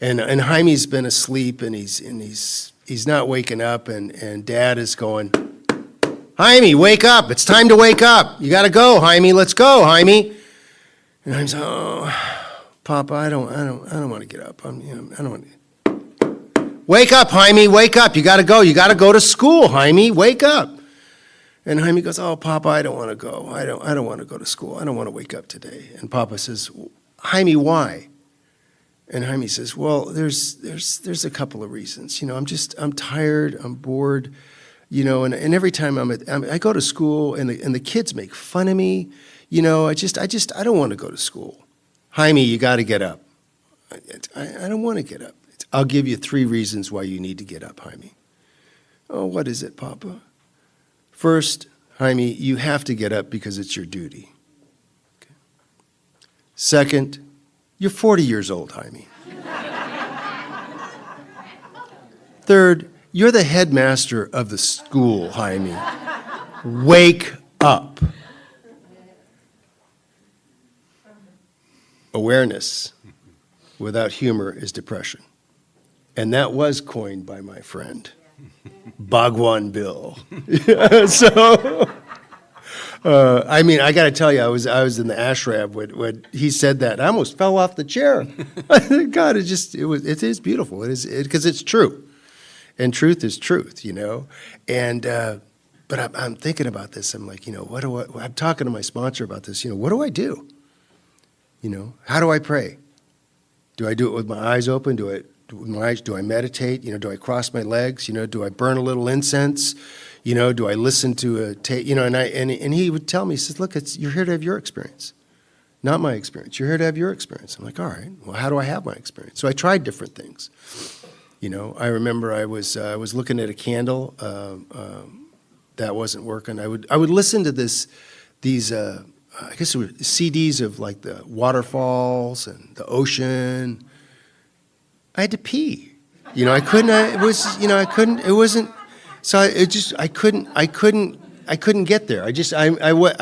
and Jaime's been asleep and he's not waking up, and Dad is going, Jaime, wake up! It's time to wake up. You got to go, Jaime. Let's go, Jaime. And I'm saying, oh, Papa, I don't want to get up. I don't want to. Wake up, Jaime. Wake up. You got to go. You got to go to school, Jaime. Wake up. And Jaime goes, oh, Papa, I don't want to go. I don't want to go to school. I don't want to wake up today. And Papa says, Jaime, why? And Jaime says, well, there's a couple of reasons. I'm tired. I'm bored. And every time I go to school and the kids make fun of me. I don't want to go to school. Jaime, you got to get up. I don't want to get up. I'll give you 3 reasons why you need to get up, Jaime. Oh, what is it, Papa? First, Jaime, you have to get up because it's your duty. Okay. Second, you're 40 years old, Jaime. Third, you're the headmaster of the school, Jaime. Wake up. Awareness without humor is depression. And that was coined by my friend, Bhagwan Bill. I got to tell you, I was in the ashram when he said that. I almost fell off the chair. God, it is beautiful. It is because it's true, and truth is truth, And but I'm thinking about this. I'm like, I'm talking to my sponsor about this. What do I do? How do I pray? Do I do it with my eyes open? Do I meditate? Do I cross my legs? Do I burn a little incense? Do I listen to a tape? And he would tell me, he says, look, you're here to have your experience, not my experience. You're here to have your experience. I'm like, all right, well, how do I have my experience? So I tried different things. I remember I was looking at a candle that wasn't working. I would listen to these I guess it were CDs of like the waterfalls and the ocean. I had to pee. I couldn't. I couldn't. It wasn't. So I couldn't get there. I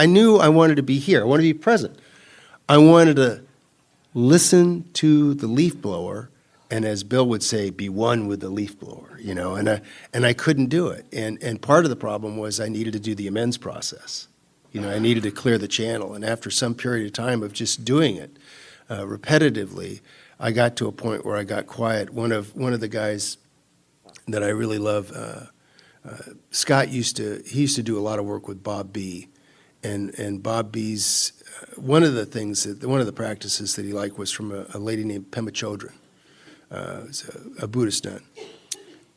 knew I wanted to be here. I wanted to be present. I wanted to listen to the leaf blower, and as Bill would say, be one with the leaf blower. And I couldn't do it. And part of the problem was I needed to do the amends process. I needed to clear the channel. And after some period of time of just doing it repetitively, I got to a point where I got quiet. One of the guys that I really love, Scott used to do a lot of work with Bob B. And Bob B's, one of the practices that he liked was from a lady named Pema Chodron, a Buddhist nun.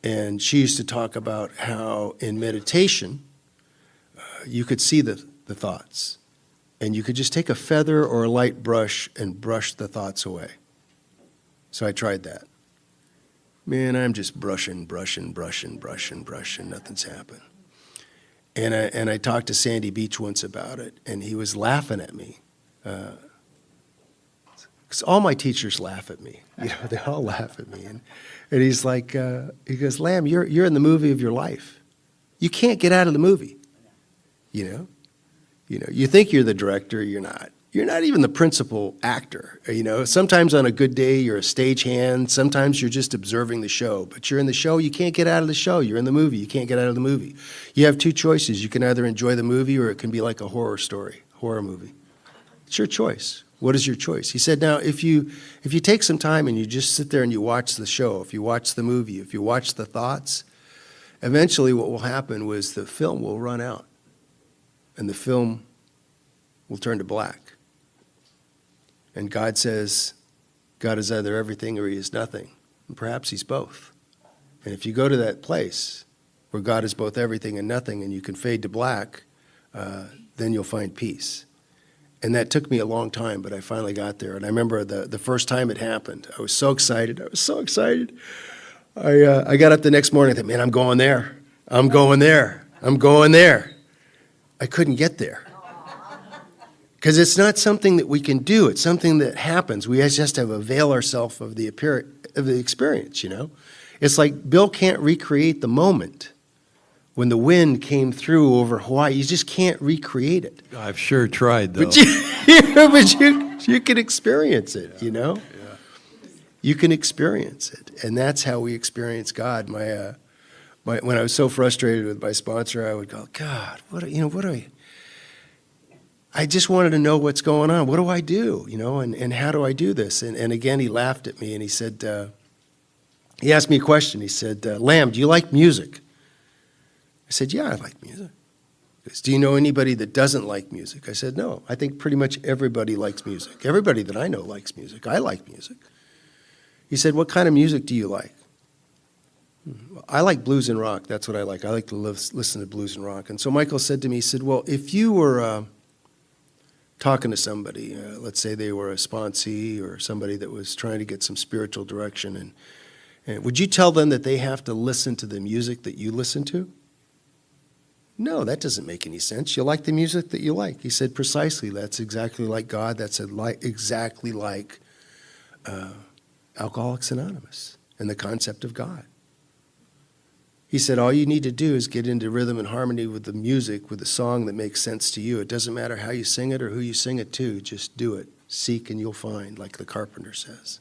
And she used to talk about how in meditation, you could see the thoughts. And you could just take a feather or a light brush and brush the thoughts away. So I tried that. Man, I'm just brushing. Nothing's happened. And I talked to Sandy Beach once about it, and he was laughing at me. Because all my teachers laugh at me. They all laugh at me. And he's like, he goes, Lamb, you're in the movie of your life. You can't get out of the movie. You think you're the director, you're not. You're not even the principal actor. Sometimes on a good day, you're a stagehand. Sometimes you're just observing the show. But you're in the show, you can't get out of the show. You're in the movie, you can't get out of the movie. You have 2 choices. You can either enjoy the movie or it can be like a horror movie. It's your choice. What is your choice? He said, now, if you take some time and you just sit there and you watch the show, if you watch the movie, if you watch the thoughts, eventually what will happen was the film will run out. And the film will turn to black. And God says, God is either everything or he is nothing. And perhaps he's both. And if you go to that place where God is both everything and nothing and you can fade to black, then you'll find peace. And that took me a long time, but I finally got there. And I remember the first time it happened, I was so excited. I got up the next morning and thought, man, I'm going there. I couldn't get there. Because it's not something that we can do. It's something that happens. We just have to avail ourselves of the experience, It's like Bill can't recreate the moment. when the wind came through over Hawaii. You just can't recreate it. I've sure tried, though. But you can experience it, you know? You can experience it. And that's how we experience God. When I was so frustrated with my sponsor, I would go, God, what do I just wanted to know what's going on. What do I do? And how do I do this? And again, he laughed at me and he said, he asked me a question. He said, Lamb, do you like music? I said, yeah, I like music. He goes, do you know anybody that doesn't like music? I said, no, I think pretty much everybody likes music. Everybody that I know likes music. I like music. He said, what kind of music do you like? I like blues and rock. That's what I like. I like to listen to blues and rock. And so Michael said to me, he said, well, if you were talking to somebody, let's say they were a sponsee or somebody that was trying to get some spiritual direction, and would you tell them that they have to listen to the music that you listen to? No, that doesn't make any sense. You like the music that you like. He said, precisely. That's exactly like God. That's exactly like Alcoholics Anonymous and the concept of God. He said, all you need to do is get into rhythm and harmony with the music, with the song that makes sense to you. It doesn't matter how you sing it or who you sing it to. Just do it. Seek and you'll find, like the Carpenter says.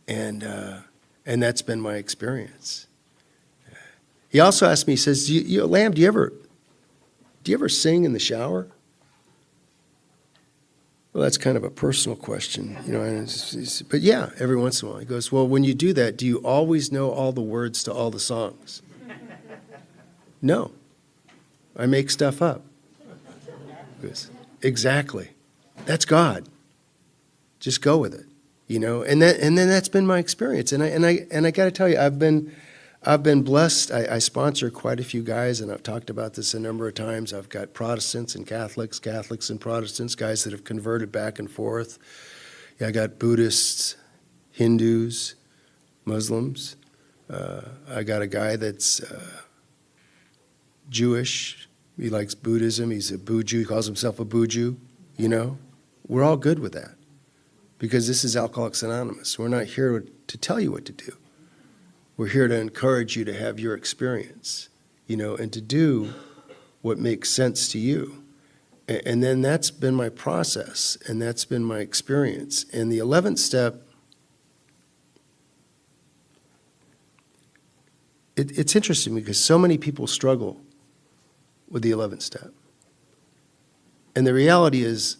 And that's been my experience. He also asked me, he says, Lamb, do you ever sing in the shower? Well, that's kind of a personal question, but yeah, every once in a while. He goes, well, when you do that, do you always know all the words to all the songs? No, I make stuff up. He goes, exactly. That's God. Just go with it, and then that's been my experience. And I got to tell you, I've been blessed. I sponsor quite a few guys, and I've talked about this a number of times. I've got Protestants and Catholics, Catholics and Protestants, guys that have converted back and forth. Yeah, I got Buddhists, Hindus, Muslims. I got a guy that's Jewish. He likes Buddhism. He's a Buju. He calls himself a Buju. We're all good with that because this is Alcoholics Anonymous. We're not here to tell you what to do. We're here to encourage you to have your experience, and to do what makes sense to you. And then that's been my process, and that's been my experience. And the 11th step, it's interesting because so many people struggle with the 11th step. And the reality is,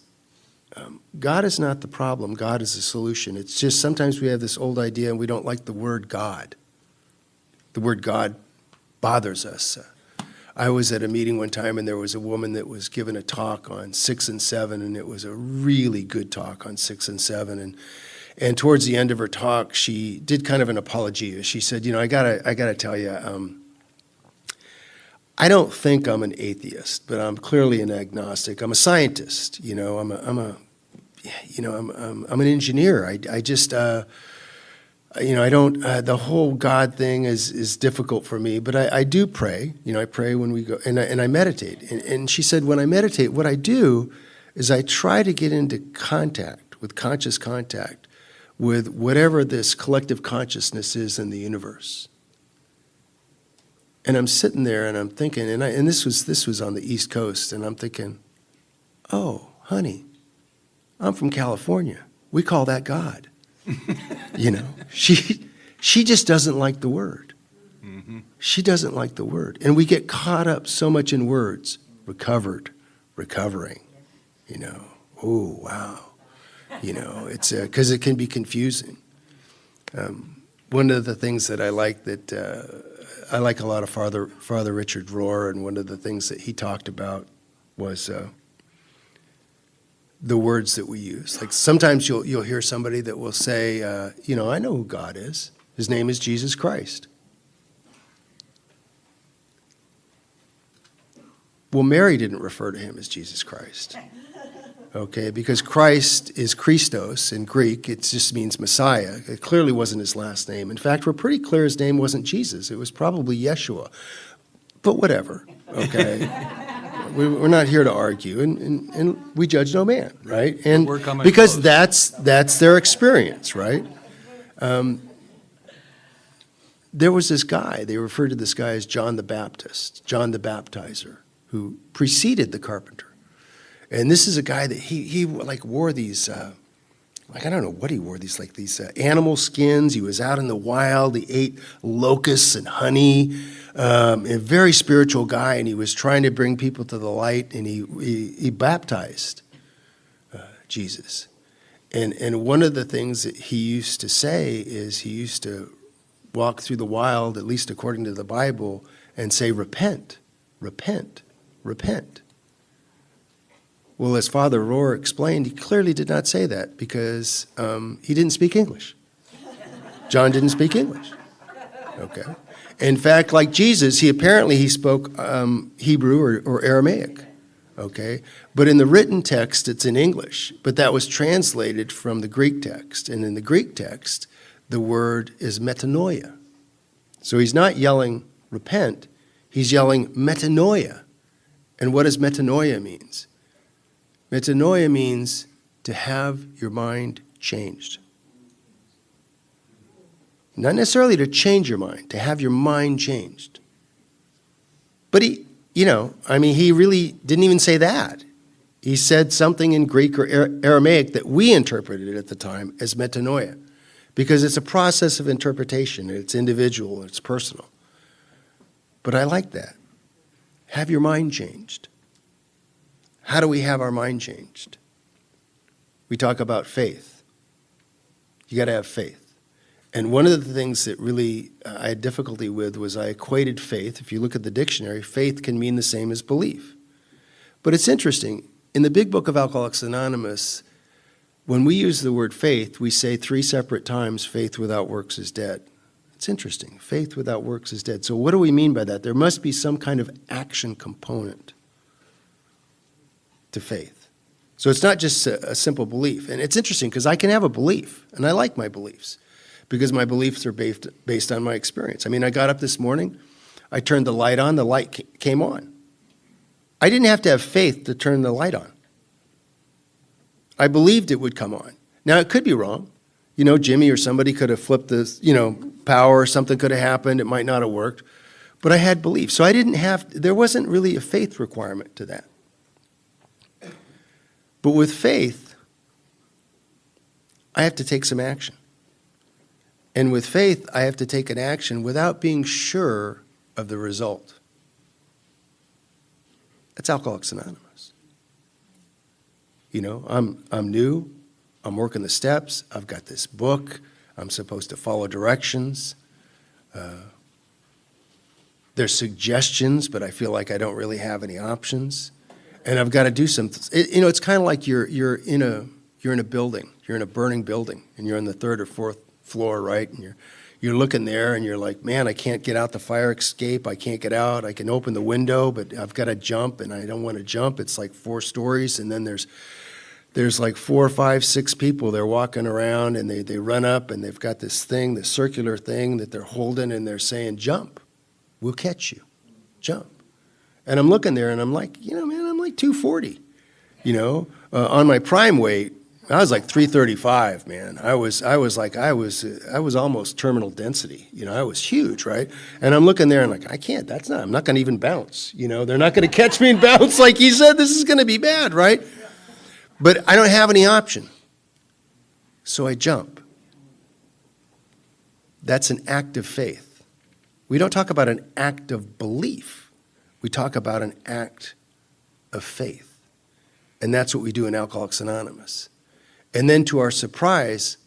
God is not the problem. God is the solution. It's just sometimes we have this old idea and we don't like the word God. The word God bothers us. I was at a meeting one time and there was a woman that was given a talk on 6 and 7, and it was a really good talk on 6 and 7. And towards the end of her talk, she did kind of an apologia. She said, I gotta tell you, I don't think I'm an atheist, but I'm clearly an agnostic. I'm a scientist. I'm an engineer. I just. I don't, the whole God thing is difficult for me, but I do pray. I pray when we go, and I meditate. And she said, when I meditate, what I do is I try to get into conscious contact with whatever this collective consciousness is in the universe. And I'm sitting there and I'm thinking, and this was on the East Coast, and I'm thinking, oh, honey, I'm from California. We call that God. She just doesn't like the word. Mm-hmm. She doesn't like the word. And we get caught up so much in words. Recovered, recovering, oh, wow. It's because it can be confusing. One of the things that I like I like a lot of Father Richard Rohr, and one of the things that he talked about was the words that we use. Like sometimes you'll hear somebody that will say, I know who God is. His name is Jesus Christ. Well, Mary didn't refer to him as Jesus Christ. Okay, because Christ is Christos in Greek. It just means Messiah. It clearly wasn't his last name. In fact, we're pretty clear his name wasn't Jesus. It was probably Yeshua. But whatever, okay? We're not here to argue, and we judge no man, right? And We're coming because close. that's their experience, right? there was this guy, they referred to this guy as John the Baptist, John the Baptizer, who preceded the carpenter. And this is a guy that he like wore these, like I don't know what he wore, these animal skins. He was out in the wild. He ate locusts and honey. A very spiritual guy, and he was trying to bring people to the light, and he baptized Jesus. And one of the things that he used to say is he used to walk through the wild, at least according to the Bible, and say, repent, repent, repent. Well, as Father Rohr explained, he clearly did not say that because he didn't speak English. John didn't speak English. Okay. In fact, like Jesus, he spoke Hebrew or Aramaic. Okay. But in the written text, it's in English. But that was translated from the Greek text. And in the Greek text, the word is metanoia. So he's not yelling repent, he's yelling metanoia. And what does metanoia means? Metanoia means to have your mind changed. Not necessarily to change your mind, to have your mind changed. But he really didn't even say that. He said something in Greek or Aramaic that we interpreted at the time as metanoia, because it's a process of interpretation, it's individual, it's personal. But I like that. Have your mind changed. How do we have our mind changed? We talk about faith. You got to have faith. And one of the things that really I had difficulty with was I equated faith. If you look at the dictionary, faith can mean the same as belief. But it's interesting. In the big book of Alcoholics Anonymous, when we use the word faith, we say 3 separate times, faith without works is dead. It's interesting. Faith without works is dead. So what do we mean by that? There must be some kind of action component to faith. So it's not just a simple belief. And it's interesting because I can have a belief, and I like my beliefs, because my beliefs are based on my experience. I mean, I got up this morning, I turned the light on, the light came on. I didn't have to have faith to turn the light on. I believed it would come on. Now, it could be wrong. Jimmy or somebody could have flipped the, power, something could have happened, it might not have worked. But I had belief. So there wasn't really a faith requirement to that. But with faith, I have to take some action. And with faith, I have to take an action without being sure of the result. That's Alcoholics Anonymous. I'm new. I'm working the steps. I've got this book. I'm supposed to follow directions. There's suggestions, but I feel like I don't really have any options. And I've got to do something. It's kind of like you're in a building. You're in a burning building, and you're on the 3rd or 4th floor, right? And you're looking there, and you're like, man, I can't get out the fire escape. I can't get out. I can open the window, but I've got to jump, and I don't want to jump. It's like 4 stories, and then there's like 4, 5, 6 people. They're walking around, and they run up, and they've got this thing, this circular thing that they're holding, and they're saying, jump. We'll catch you. Jump. And I'm looking there, and I'm like, man, I'm like 240. On my prime weight, I was like 335, man. I was almost terminal density. I was huge, right? And I'm looking there and like, I'm not going to even bounce. They're not going to catch me and bounce like he said. This is going to be bad, right? But I don't have any option. So I jump. That's an act of faith. We don't talk about an act of belief. We talk about an act of faith. And that's what we do in Alcoholics Anonymous. And then to our surprise,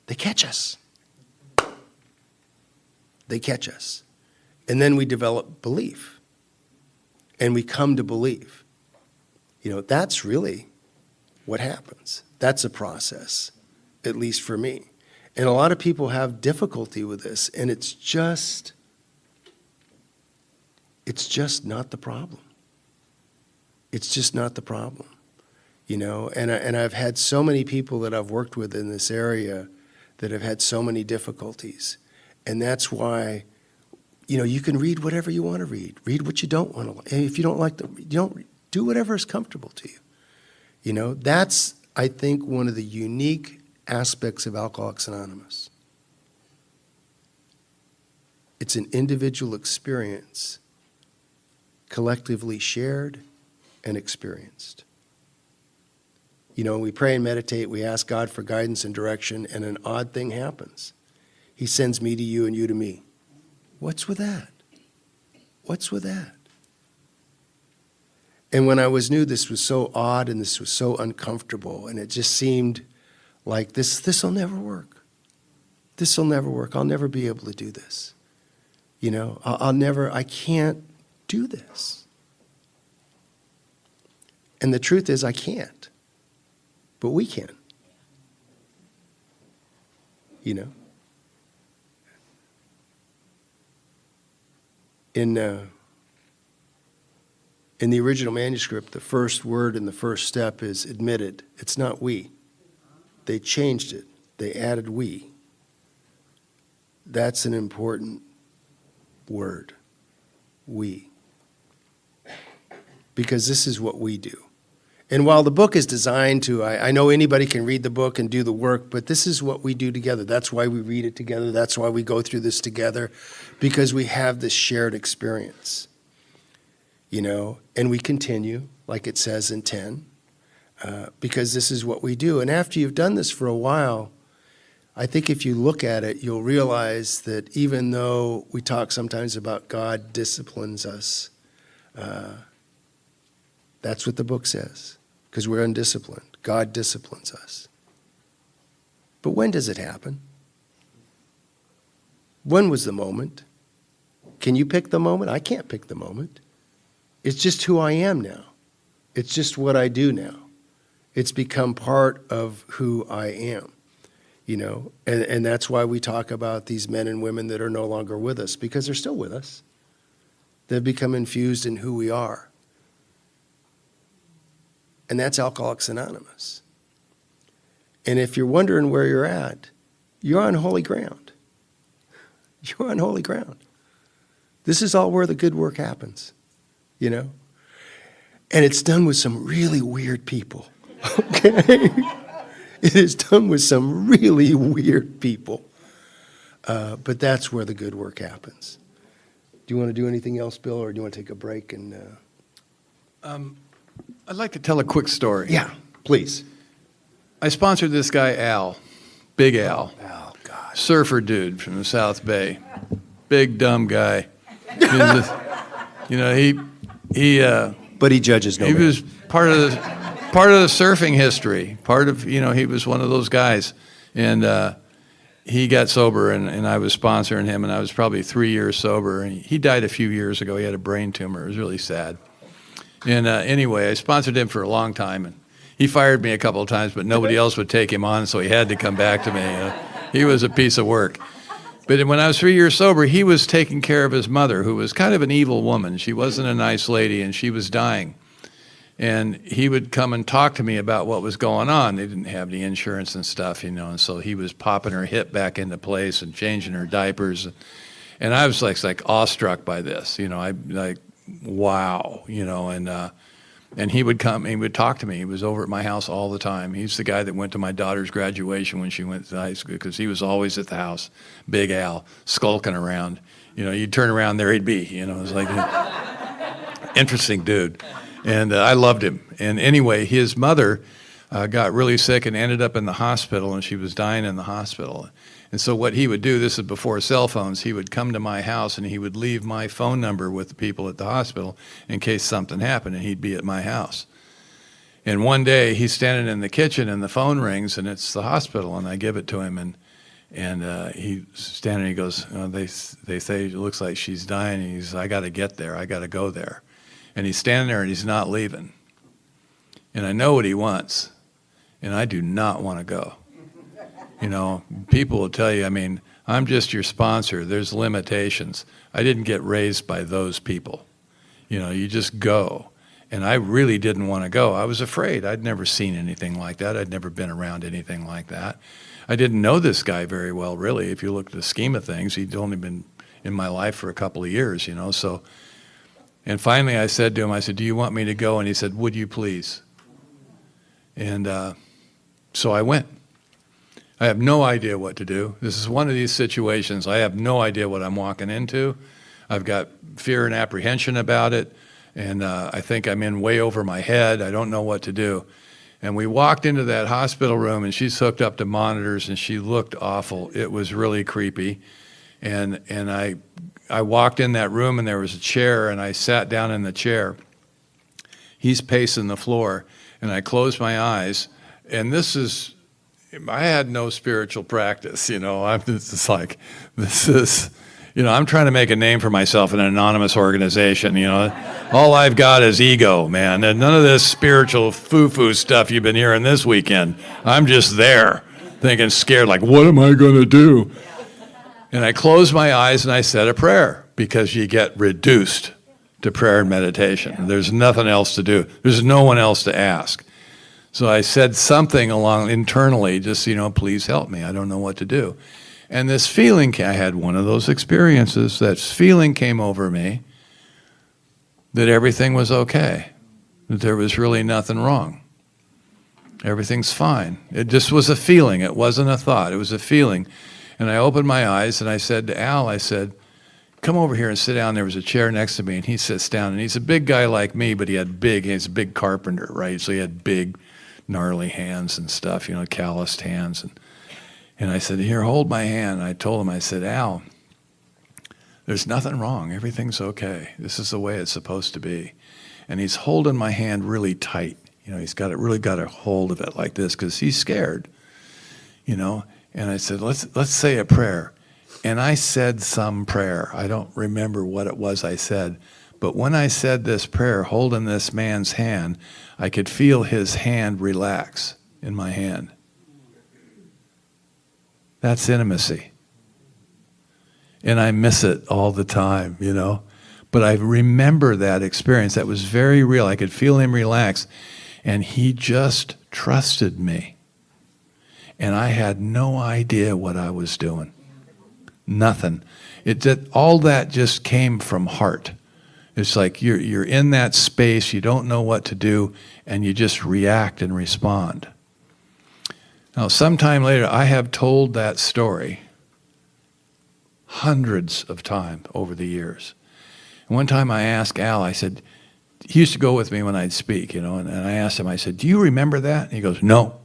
they catch us. They catch us. And then we develop belief. And we come to believe. That's really what happens. That's a process, at least for me. And a lot of people have difficulty with this, and it's just not the problem. It's just not the problem. And I've had so many people that I've worked with in this area that have had so many difficulties. And that's why, you can read whatever you want to read. Read what you don't want to. And if you don't like you don't do whatever is comfortable to you. That's, I think, one of the unique aspects of Alcoholics Anonymous. It's an individual experience, collectively shared and experienced. You know, we pray and meditate, we ask God for guidance and direction, and an odd thing happens. He sends me to you and you to me. What's with that? What's with that? And when I was new, this was so odd and this was so uncomfortable, and it just seemed like this will never work. This will never work. I'll never be able to do this. You know, I can't do this. And the truth is I can't. But we can. You know? In the original manuscript, the first word in the first step is admitted. It's not we. They changed it. They added we. That's an important word. We. Because this is what we do. And while the book is designed to, I know anybody can read the book and do the work, but this is what we do together. That's why we read it together. That's why we go through this together, because we have this shared experience. You know, and we continue, like it says in 10, because this is what we do. And after you've done this for a while, I think if you look at it, you'll realize that even though we talk sometimes about God disciplines us, that's what the book says, because we're undisciplined. God disciplines us. But when does it happen? When was the moment? Can you pick the moment? I can't pick the moment. It's just who I am now. It's just what I do now. It's become part of who I am, you know, and that's why we talk about these men and women that are no longer with us, because they're still with us. They've become infused in who we are. And that's Alcoholics Anonymous. And if you're wondering where you're at, you're on holy ground. You're on holy ground. This is all where the good work happens, you know? And it's done with some really weird people, okay? It is done with some really weird people. But that's where the good work happens. Do you want to do anything else, Bill, or do you want to take a break? And I'd like to tell a quick story. yeah, please. I sponsored this guy, Al, Big Al, Oh, gosh. surfer dude from the South Bay. Big, dumb guy. He was just- you know, But he judges no he man. was part of the surfing history. He was one of those guys. And he got sober, and I was sponsoring him, and I was probably 3 years sober. And he died a few years ago. He had a brain tumor. It was really sad. And anyway, I sponsored him for a long time, and he fired me a couple of times, but nobody else would take him on, so he had to come back to me. He was a piece of work. But when I was 3 years sober, he was taking care of his mother, who was kind of an evil woman. She wasn't a nice lady, and she was dying. And he would come and talk to me about what was going on. They didn't have the insurance and stuff, you know, and so he was popping her hip back into place and changing her diapers. And I was like awestruck by this, you know, I like, wow, you know, and he would come, he would talk to me. He was over at my house all the time. He's the guy that went to my daughter's graduation when she went to high school, because he was always at the house, Big Al, skulking around. You know, you'd turn around, there he'd be, you know, it was like an interesting dude. And I loved him. And anyway, his mother got really sick and ended up in the hospital, and she was dying in the hospital. And so what he would do, this is before cell phones, he would come to my house and he would leave my phone number with the people at the hospital in case something happened, and he'd be at my house. And one day he's standing in the kitchen and the phone rings and it's the hospital, and I give it to him, and he's standing, he goes, they say it looks like she's dying. And he's, I got to get there. I got to go there. And he's standing there and he's not leaving. And I know what he wants, and I do not want to go. You know, people will tell you, I mean, I'm just your sponsor. There's limitations. I didn't get raised by those people. You know, you just go. And I really didn't want to go. I was afraid. I'd never seen anything like that. I'd never been around anything like that. I didn't know this guy very well, really. If you look at the scheme of things, he'd only been in my life for a couple of years, you know. So, and finally I said to him, I said, do you want me to go? And he said, would you please? And so I went. I have no idea what to do. This is one of these situations. I have no idea what I'm walking into. I've got fear and apprehension about it, and I think I'm in way over my head. I don't know what to do. And we walked into that hospital room, and she's hooked up to monitors, and she looked awful. It was really creepy. And I walked in that room, and there was a chair, and I sat down in the chair. He's pacing the floor, and I closed my eyes, and I had no spiritual practice, I'm just like, I'm trying to make a name for myself in an anonymous organization, All I've got is ego, man, and none of this spiritual foo-foo stuff you've been hearing this weekend. I'm just there, thinking scared, like, what am I going to do? And I closed my eyes and I said a prayer, because you get reduced to prayer and meditation. There's nothing else to do. There's no one else to ask. So I said something along internally, just, please help me. I don't know what to do. And this feeling, I had one of those experiences, that feeling came over me that everything was okay, that there was really nothing wrong. Everything's fine. It just was a feeling. It wasn't a thought. It was a feeling. And I opened my eyes and I said to Al, I said, come over here and sit down. There was a chair next to me, and he sits down, and he's a big guy like me, but he's a big carpenter, right? So he had big, gnarly hands and stuff, calloused hands. And I said, here, hold my hand. I told him, I said, Al, there's nothing wrong. Everything's okay. This is the way it's supposed to be. And he's holding my hand really tight. He's really got a hold of it like this, because he's scared, And I said, let's say a prayer. And I said some prayer. I don't remember what it was I said. But when I said this prayer, holding this man's hand, I could feel his hand relax in my hand. That's intimacy. And I miss it all the time, But I remember that experience. That was very real. I could feel him relax. And he just trusted me. And I had no idea what I was doing. Nothing. All that just came from heart. It's like you're in that space, you don't know what to do, and you just react and respond. Now, sometime later, I have told that story hundreds of times over the years. And one time I asked Al, I said, he used to go with me when I'd speak, and I asked him, I said, do you remember that? And he goes, no.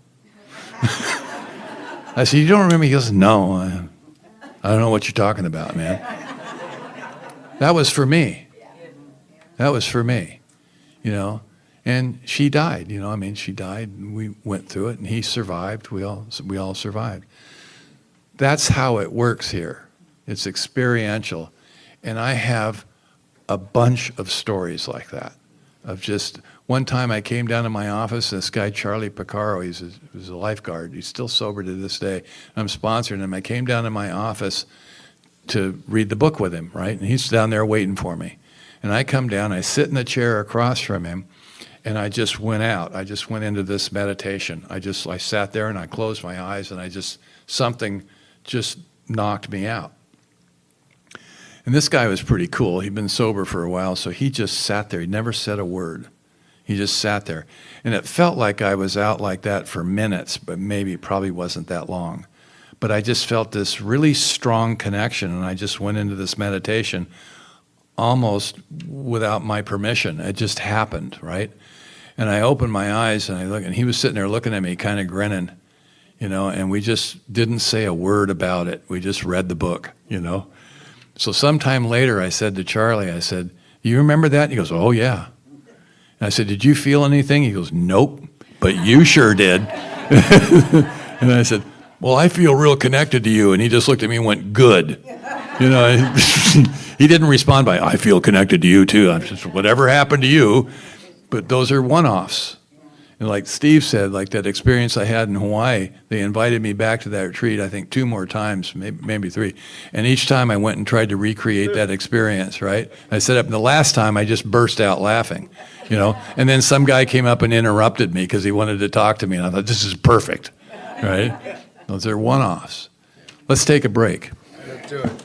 I said, you don't remember? He goes, no. I don't know what you're talking about, man. That was for me. That was for me, And she died, she died, and we went through it, and he survived. We all survived. That's how it works here. It's experiential. And I have a bunch of stories like that, of just, one time I came down to my office, this guy, Charlie Picaro, he was a lifeguard. He's still sober to this day. I'm sponsoring him. I came down to my office to read the book with him, right? And he's down there waiting for me. And I come down, I sit in the chair across from him, and I just went out. I just went into this meditation. I sat there and I closed my eyes, and something just knocked me out. And this guy was pretty cool. He'd been sober for a while, so he just sat there. He never said a word. He just sat there. And it felt like I was out like that for minutes, but probably wasn't that long. But I just felt this really strong connection, and I just went into this meditation almost without my permission. It just happened, right? And I opened my eyes, and I looked, and he was sitting there looking at me, kind of grinning, and we just didn't say a word about it. We just read the book, So sometime later, I said to Charlie, I said, you remember that? He goes, oh, yeah. And I said, did you feel anything? He goes, nope, but you sure did. And I said, well, I feel real connected to you. And he just looked at me and went, good. He didn't respond by, I feel connected to you too. I'm just, whatever happened to you. But those are one-offs. And like Steve said, like that experience I had in Hawaii, they invited me back to that retreat, I think 2 more times, maybe 3. And each time I went and tried to recreate that experience, right? I set up, and the last time I just burst out laughing, And then some guy came up and interrupted me because he wanted to talk to me. And I thought, this is perfect, right? Those are one-offs. Let's take a break. Let's do it.